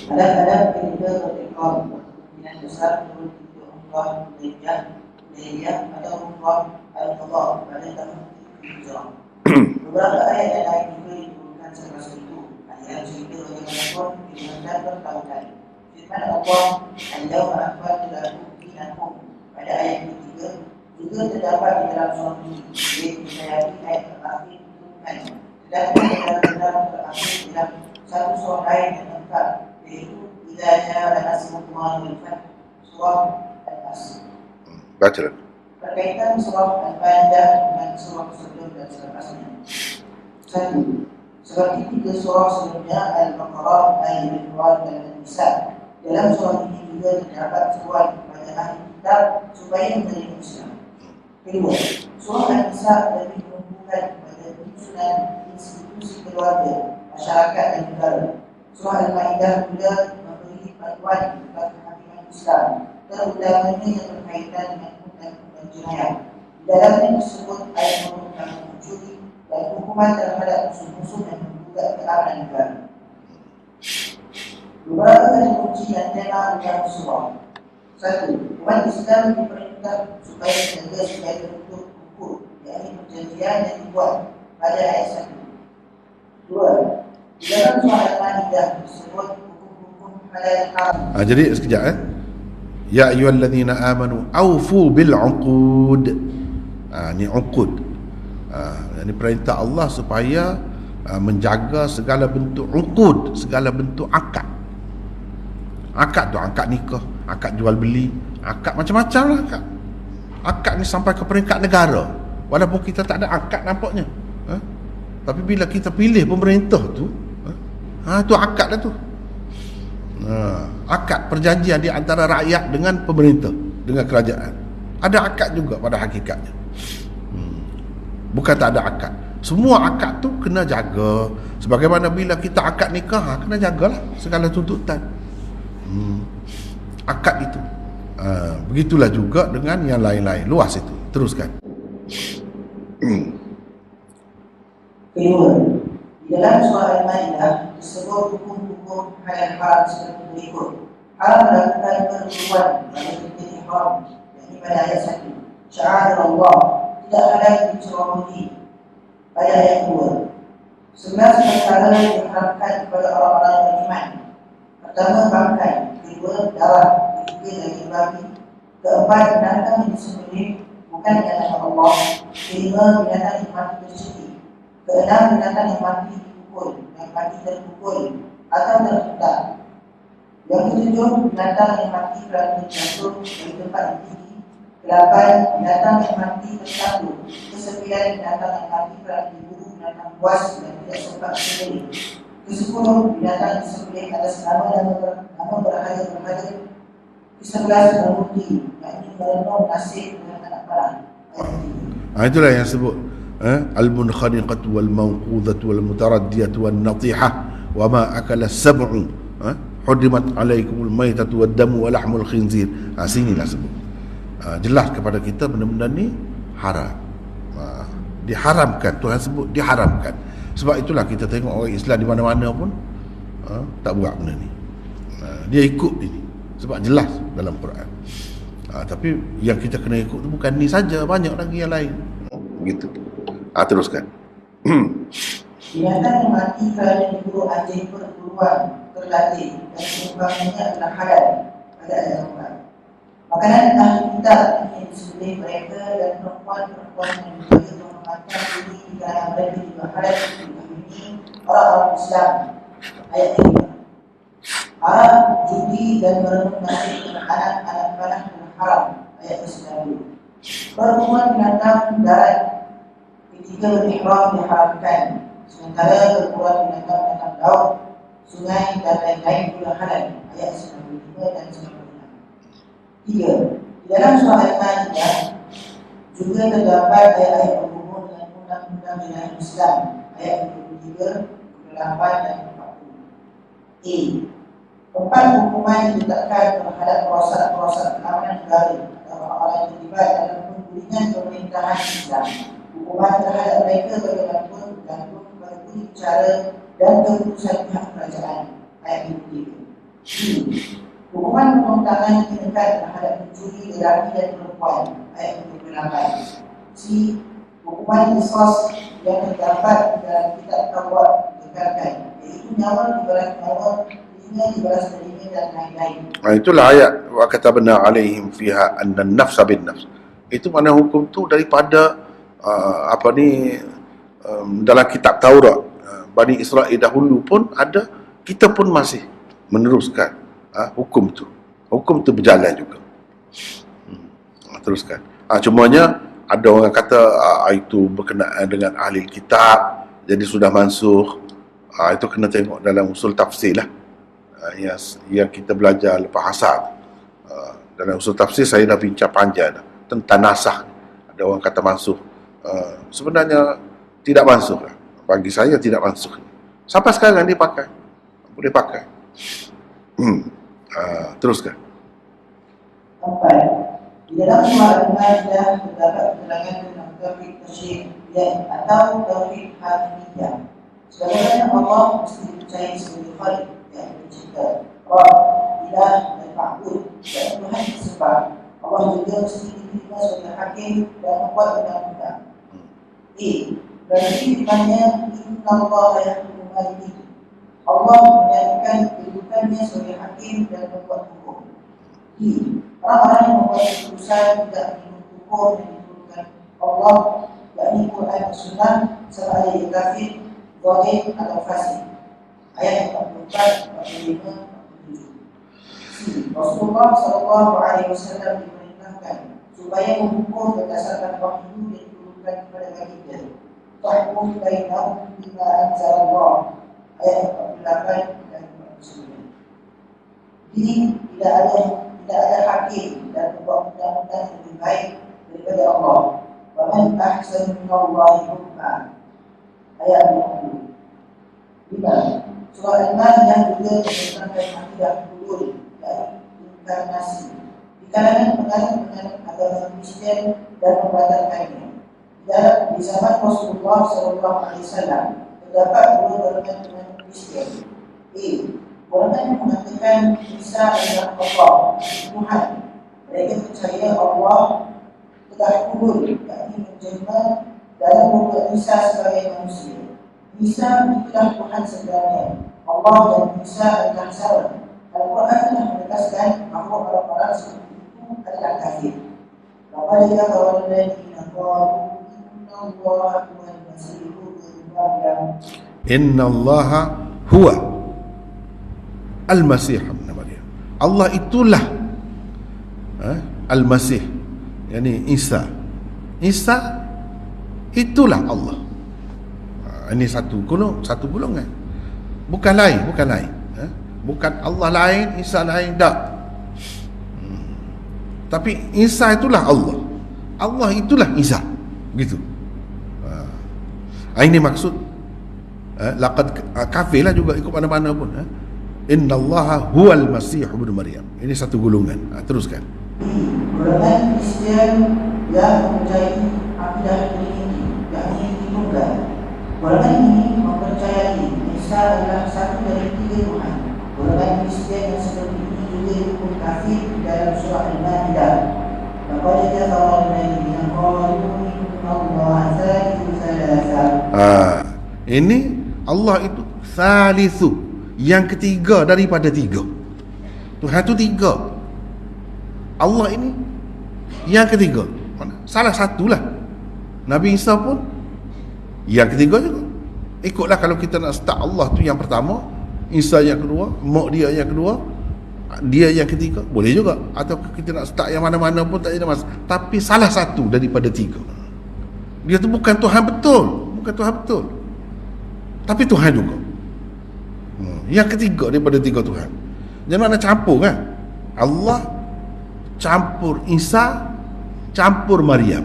Ada perintah berikam dengan besar turun itu Allah Ma'idah atau Allah Al-Qadha pada tahun hijrah. Beberapa ayat yang lain juga diturunkan selepas itu. Ayat cerita bagaimana pun diturunkan bertahun-tahun. Firman Allah Al-Yawma akmaltu lakum dinakum pada ayat ketiga juga terdapat di dalam surah ini, yaitu menayaki ayat terakhir turunkan. Sedangkan benar-benar terakhir dalam satu surah lain yang lengkap, yaitu Idza ja'a nasrullahi wal fath, surah Al-Asr. Baca. Berkaitan surah Al-Ma'idah dengan surah sebelum dan selepasnya. 1. Seperti 3 surah sebelumnya, Al-Baqarah, Al-Imran dan Al-Nisa. Dalam surah ini juga terdapat seruan kepada ahli kitab supaya menerima Islam. Kedua, surah Al-Nisa lebih menumbuhkan kepada penyusunan institusi keluarga, masyarakat dan negara. Surah Al-Ma'idah juga memberi panduan tentang kehakiman Islam, terutamanya yang berkaitan dengan undang-undang jenayah. Di dalamnya tersebut ayat tentang mencuri dan hukuman terhadap musuh-musuh yang menggugat keamanan negara. Beberapa kali kunci dan tema dalam surah. 1. Umat Islam diperintah supaya menjaga sebagai bentuk hukum, yakni perjanjian yang dibuat pada ayat 1. 2. Di dalam surah Al-Ma'idah disebut hukum-hukum halal haram. Jadi sekejap Ya ayyuhalladzina amanu aufu bil uqud. Ni uqud. Ini perintah Allah supaya menjaga segala bentuk uqud, segala bentuk akad. Akad tu akad nikah, akad jual beli, akad macam-macam lah akad. Akad ni sampai ke peringkat negara. Walaupun kita tak ada akad nampaknya. Tapi bila kita pilih pemerintah tu, tu akad lah tu. Akad perjanjian di antara rakyat dengan pemerintah, dengan kerajaan. Ada akad juga pada hakikatnya. Bukan tak ada akad. Semua akad tu kena jaga. Sebagaimana bila kita akad nikah, kena jagalah segala tuntutan akad itu. Begitulah juga dengan yang lain-lain. Luas itu. Teruskan. Kedua, di dalam surah Al-Ma'idah disebut hukum-hukum halal haram seperti berikut. Haram melakukan perempuan pada ketika ihram, yakni pada ayat 1. Sya'air Allah tidak halal diceramai pada ayat 2. 11 perkara yang diharamkan kepada orang-orang beriman. Pertama, bangkai. Kedua, darah. Ketiga, daging babi. Keempat, binatang yang disembelih bukan dengan nama Allah. Kelima, binatang yang mati tercuri. Keenam, binatang yang mati dipukul, yang mati terpukul atau terhentak. Yang ketujuh, binatang yang mati kerana jatuh dari tempat yang tinggi. Kelapan, binatang yang mati tertangguh. Kesembilan, binatang yang mati kerana diburu binatang buas dan tidak sempat disembelih. Ke-10, binatang disembelih atas nama berhala berhadap ke-11 berhenti, yakni merenung nasib dengan anak panah. Itulah yang sebut al-munkhaniqatu wal mawqudatu wal mutaraddiyatu wan natihah wa ma akala sab'u hudimat alaikumul maitatu wad damu wa lahmul khinzir. Sinilah sebut. Jelas kepada kita benda-benda ni haram. Diharamkan, Tuhan sebut diharamkan. Sebab itulah kita tengok orang Islam di mana-mana pun tak buat benda ni. Dia ikut ini sebab jelas dalam Quran. Tapi yang kita kena ikut tu bukan ni saja, banyak lagi yang lain. Begitu. Teruskan. Binatang yang mati kerana diburu anjing perburuan terlatih dan penyebabnya adalah halal pada ayat Quran. Makanan ahli kitab ini disembelih mereka dan perempuan-perempuan yang dibayar menghormatkan diri di kalangan mereka juga halal ini orang-orang Islam. Ayat 5. Haram judi dan merenung nasib dengan anak-anak panah adalah haram. Ayat 9. Perhubungan binatang darat ketika berihram diharamkan, sementara perburuan binatang-binatang laut, sungai dan lain-lain juga halal. Ayat 95 dan 96. 3. Di dalam surah Al-Ma'idah juga terdapat ayat-ayat berhubung dengan undang-undang syariat Islam. Ayat 23, 28 dan 40. Empat hukuman ditetapkan terhadap perosak-perosak keamanan negara atau orang-orang yang terlibat dalam penggulingan pemerintahan Islam. Hukuman terhadap mereka bagaimanapun bergantung pada bunyi cara dan keputusan pihak kerajaan. Ayat 23. Hukuman potong tangan dikenakan terhadap pencuri lelaki dan perempuan. Ayat 28. Hukuman qisas yang terdapat dalam kitab Taurat dikekalkan, iaitu nyawa dibalas nyawa, telinga dibalas telinga dan lain-lain. Itulah ayat wa katabna alaihim fiha anna an-nafsa bin-nafs. Itu mana hukum tu daripada dalam kitab Taurat. Bani Israel dahulu pun ada, kita pun masih meneruskan hukum tu. Hukum tu berjalan juga. Teruskan. Cumanya ada orang kata itu berkenaan dengan ahli kitab, jadi sudah mansuh. Itu kena tengok dalam usul tafsir lah. Yang kita belajar lepas asar. Dalam usul tafsir saya dah bincang panjang dah tentang nasakh. Ada orang kata mansuh. Sebenarnya tidak mansuh lah. Bagi saya tidak mansuh. Sampai sekarang dia pakai. Boleh pakai. Teruskan. 4. Di dalam surah Al-Ma'idah terdapat keterangan tentang tauhid tasyrik atau tauhid hakimiyah. Sebagaimana Allah mesti dipercayai sebagai Khalik yang pencipta, Rabb, Ilah dan Ma'bud dan Tuhan disembah. Allah juga mesti diterima sebagai hakim dan membuat undang-undang. Berarti ditanya Inna Allah yahkumu ma yurid. Allah menyatakan kedudukannya sebagai hakim dan membuat hukum. Orang-orang yang membuat keputusan tidak mengikut hukum yang diturunkan Allah, yakni Quran dan Sunnah, sama ada yang kafir, zalim atau fasik. Ayat 44, 45, 47. Rasulullah SAW diperintahkan supaya menghukum berdasarkan wahyu yang diturunkan kepada baginda. Fahkum bainahum bima anzalallah. Ayat 48 dan 49. Jadi tidak ada hakim dan membuat undang-undang yang lebih baik daripada Allah. Wa man ahsanu minallahi hukman. Ayat 50. 5. Surah Al-Ma'idah juga menentangkan akidah hulul dan inkarnasi di kalangan penganut agama Kristian dan membatalkannya. Di zaman Rasulullah SAW terdapat dua golongan penganut Kristian. Golongan yang mengatakan Isa adalah Allah, Tuhan. Mereka percaya Allah telah hulul, yakni menjelma dalam muka Isa sebagai manusia. Isa itulah Tuhan sebenarnya. Allah dan Isa adalah sama. Al-Quran telah menegaskan bahawa orang-orang seperti itu adalah kafir. Laqad kafara alladziina qalu inna Allaha huwal Masiih ibnu Maryam. Inna Allaha huwa Al-Masih ibn Maryam. Allah itulah Al-Masih, yakni Isa. Isa itulah Allah. Ini satu golongan. Bukan lain. Bukan Allah lain, Isa lain, tak. Tapi Isa itulah Allah, Allah itulah Isa, begitu. Ini maksud laqad kafir lah juga ikut mana-mana pun. Innallaha huwal masih ibnu Maryam. Ini satu golongan. Teruskan. Golongan Kristian yang mempercayai akidah ini, yakni tunggal. Golongan ini mempercayai Isa adalah satu dari 3 Tuhan. Golongan Kristian yang seperti ini juga hukum kafir dalam surah Al-Maidah. Laqad kafara alladziina qalu innallaha thalithu thalatha. Ini Allah itu thalithu, yang ketiga daripada 3. Tuhan itu 3. Allah ini yang ketiga. Salah satulah. Nabi Isa pun yang ketiga juga. Ikutlah kalau kita nak start, Allah tu yang pertama, Isa yang kedua, mak dia yang kedua, dia yang ketiga, boleh juga. Atau kita nak start yang mana-mana pun tak ada masalah. Tapi salah satu daripada 3. Dia tu bukan Tuhan betul, bukan Tuhan betul, tapi Tuhan juga. Yang ketiga daripada 3 Tuhan. Jangan nak campur kan. Allah campur Isa, campur Maryam.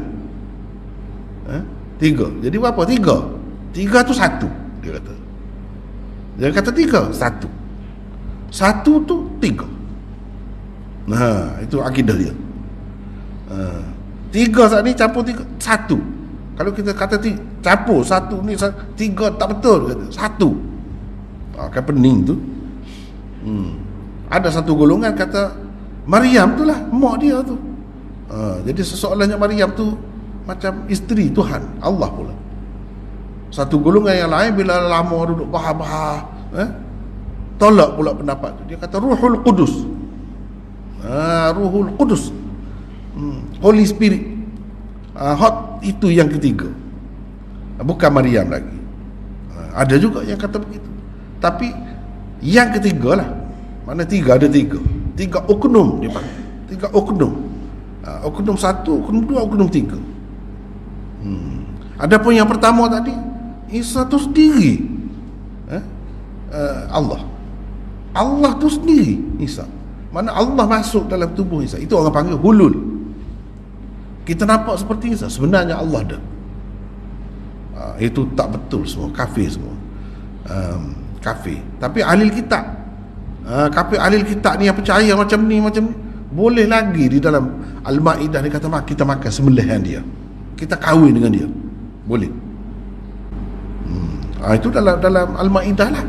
3. Jadi berapa? 3 tu satu, dia kata. Dia kata 3 satu. Satu tu 3. Itu akidah dia. 3 saat ni campur 3 satu. Kalau kita kata campur satu ni 3 tak betul, kata satu. Kan pening tu. Ada satu golongan kata Maryam tu lah mak dia tu. Jadi sesoalannya Maryam tu macam isteri Tuhan Allah pula. Satu golongan yang lain bila lama duduk bahar-bahar, tolak pula pendapat tu. Dia kata Ruhul Qudus. Ruhul Qudus, Holy Spirit. Hot itu yang ketiga, bukan Maryam lagi. Ada juga yang kata begitu. Tapi yang ketiga lah. Mana 3 ada 3 oknum dia panggil. 3 oknum. Oknum 1, oknum 2, oknum 3. Adapun yang pertama tadi, Isa tu sendiri Allah. Allah tu sendiri Isa. Mana Allah masuk dalam tubuh Isa. Itu orang panggil hulul. Kita nampak seperti Isa, sebenarnya Allah dah. Itu tak betul semua, kafir semua. Kafir. Tapi ahli kitab, kafir ahli kitab ni yang percaya macam ni, boleh lagi di dalam Al-Maidah dia kata kita makan sembelihan dia, kita kahwin dengan dia, boleh. Itu dalam Al-Maidah lah.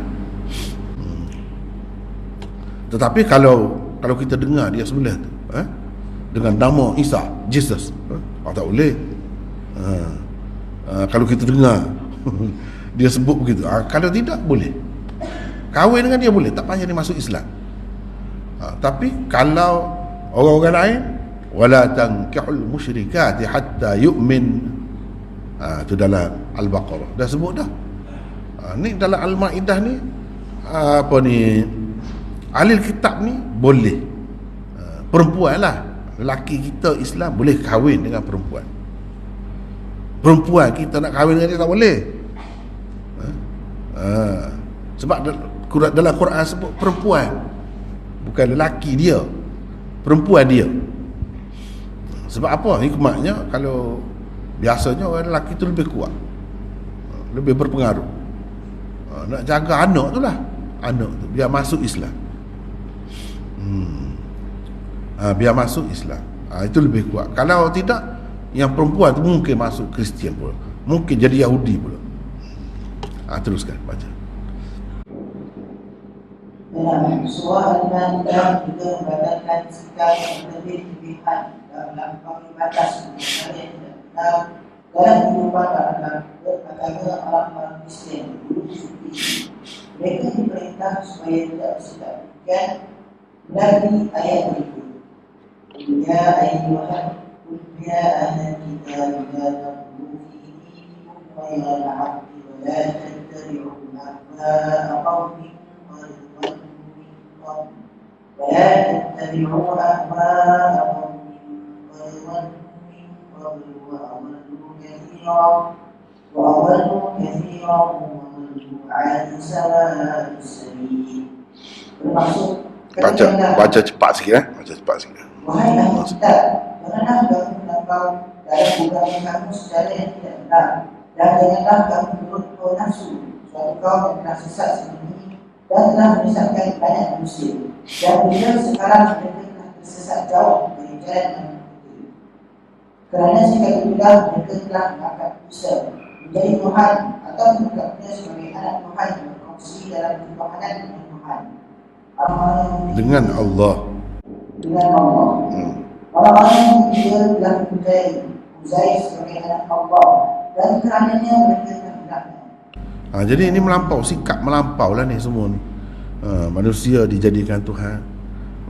Tetapi kalau kita dengar dia sembelih tu dengan nama Isa, Jesus, tak boleh. Kalau kita dengar dia sebut begitu, kalau tidak boleh. Kahwin dengan dia boleh, tak payah dia masuk Islam. Tapi kalau orang-orang lain, wala tankihul musyrikati hatta yu'min, itu dalam Al-Baqarah dah sebut dah. Ni dalam Al-Maidah ni, apa ni, ahli kitab ni boleh, perempuan lah, lelaki kita Islam boleh kahwin dengan perempuan. Perempuan kita nak kahwin dengan dia tak boleh. Sebab dalam Quran sebut perempuan, bukan lelaki dia, perempuan dia. Sebab apa? Hikmahnya, kalau biasanya orang lelaki tu lebih kuat, lebih berpengaruh. Nak jaga anak tu lah, anak tu biar masuk Islam. Biar masuk Islam, itu lebih kuat. Kalau tidak, yang perempuan tu mungkin masuk Kristian pula, mungkin jadi Yahudi pula. Teruskan baca. Dalam surah Al-Maidah juga membatalkan sikap yang berlebihan dalam batas yang tidak benar dalam kehidupan agama orang Kristian. Mereka diperintah supaya tidak bersikap demikian melalui ayat berikut. Ya ayyuhan ya ahlal kitab la taqulu fi dinikum ghayra al-haqqi wa la tattabi'u ahwa'a qawmin ولا تتبعوا أهواء قوم قد ضلوا من قبل وأضلوا كثيرا وضلوا عن سواء السبيل Bermaksud Baca cepat sikit baca cepat sikit. wahai ahli kitab, janganlah kamu melampau dalam agama kamu secara yang tidak benar, dan janganlah kamu menurut hawa nafsu suatu kaum yang telah sesat sebelum ini dan telah menyesatkan banyak manusia. Dan bila sekarang mereka telah tersesat jauh dari jalan yang benar. Kerana sekali itulah mereka telah mengangkat Isa menjadi Tuhan atau menganggapnya sebagai anak Tuhan yang berkongsi dalam ketuhanan dengan Tuhan. Dengan Allah. Orang-orang yang dia telah mempercayai Uzair sebagai anak Allah dan kerananya mereka telah dilaknat. Jadi ini melampau, sikap melampau lah ni semua ni. Manusia dijadikan Tuhan,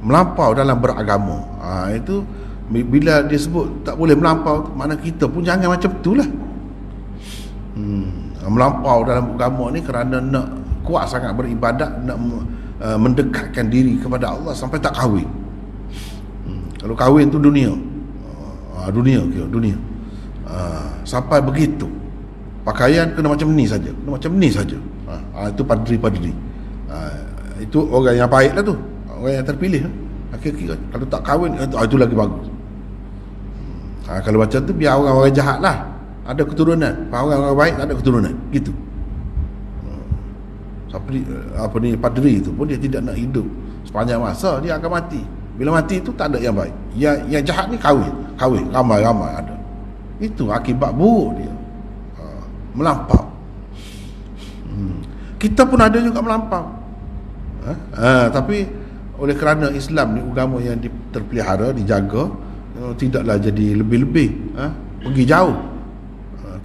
melampau dalam beragama. Itu bila dia sebut tak boleh melampau, mana kita pun jangan macam tu lah. Melampau dalam agama ni kerana nak kuat sangat beribadat, nak mendekatkan diri kepada Allah sampai tak kahwin. Kalau kahwin tu dunia, dunia. Sampai begitu, pakaian kena macam ni saja, itu padri. Itu orang yang baik lah tu, orang yang terpilih. Kira-kira kalau tak kahwin itu lagi bagus. Kalau macam tu biar orang-orang jahat lah ada keturunan, orang-orang baik tak ada keturunan gitu. Seperti padri itu pun dia tidak nak hidup sepanjang masa, dia akan mati. Bila mati itu tak ada yang baik. Yang jahat ni kahwin ramai ada. Itu akibat buruk dia. Melampau. Kita pun ada juga melampau. Tapi oleh kerana Islam ni agama yang terpelihara, dijaga, tidaklah jadi lebih-lebih, pergi jauh.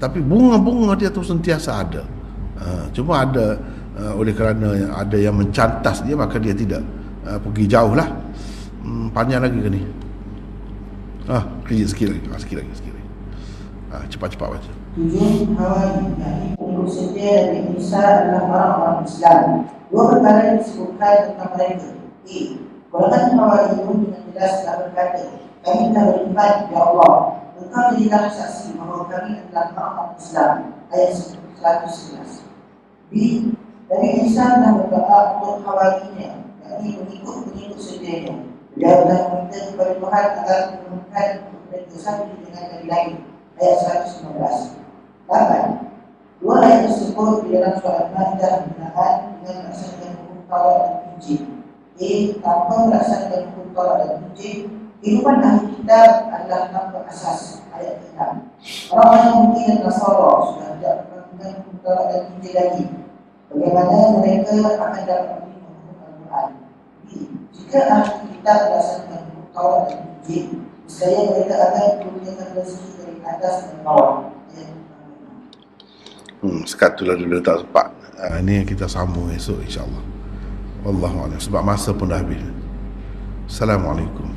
Tapi bunga-bunga dia tu sentiasa ada. Cuma ada oleh kerana ada yang mencantas dia, maka dia tidak pergi jauh lah. Panjang lagi ke ni? Sikit lagi. Cepat-cepat baca. 7. Hawari, yakni penduduk setia dari Isa adalah orang-orang Islam. 2 perkara yang disebutkan tentang mereka. Golongan Hawari itu dengan jelas telah berkata, kami telah beriman ya Allah, engkau jadilah saksi bahawa kami adalah orang-orang Islam. Ayat 111. Dari Isa telah berdoa untuk Hawarinya, yakni pengikut-pengikut setianya. Dia telah meminta kepada Tuhan agar menurunkan mereka sampai dengan Nabi lain. Ayat 119. 8. 2 ayat tersebut di dalam surah Al-Ma'idah berkenaan dengan melaksanakan hukum Taurat dan Injil. Tanpa melaksanakan hukum Taurat dan Injil, kehidupan ahli kitab adalah tanpa asas. Ayat 6. Orang-orang Yahudi dan Nasara sudah tidak melakukan hukum Taurat dan Injil lagi. Bagaimana mereka akan dapat menerima hukum Al-Quran? Jika ahli kitab melaksanakan hukum Taurat dan Injil, niscaya mereka akan menurunkan rezeki dari atas dan bawah. Sekat tu lah dulu tak sempat. Ini kita sambung esok insyaAllah. Wallahualam, sebab masa pun dah habis. Assalamualaikum.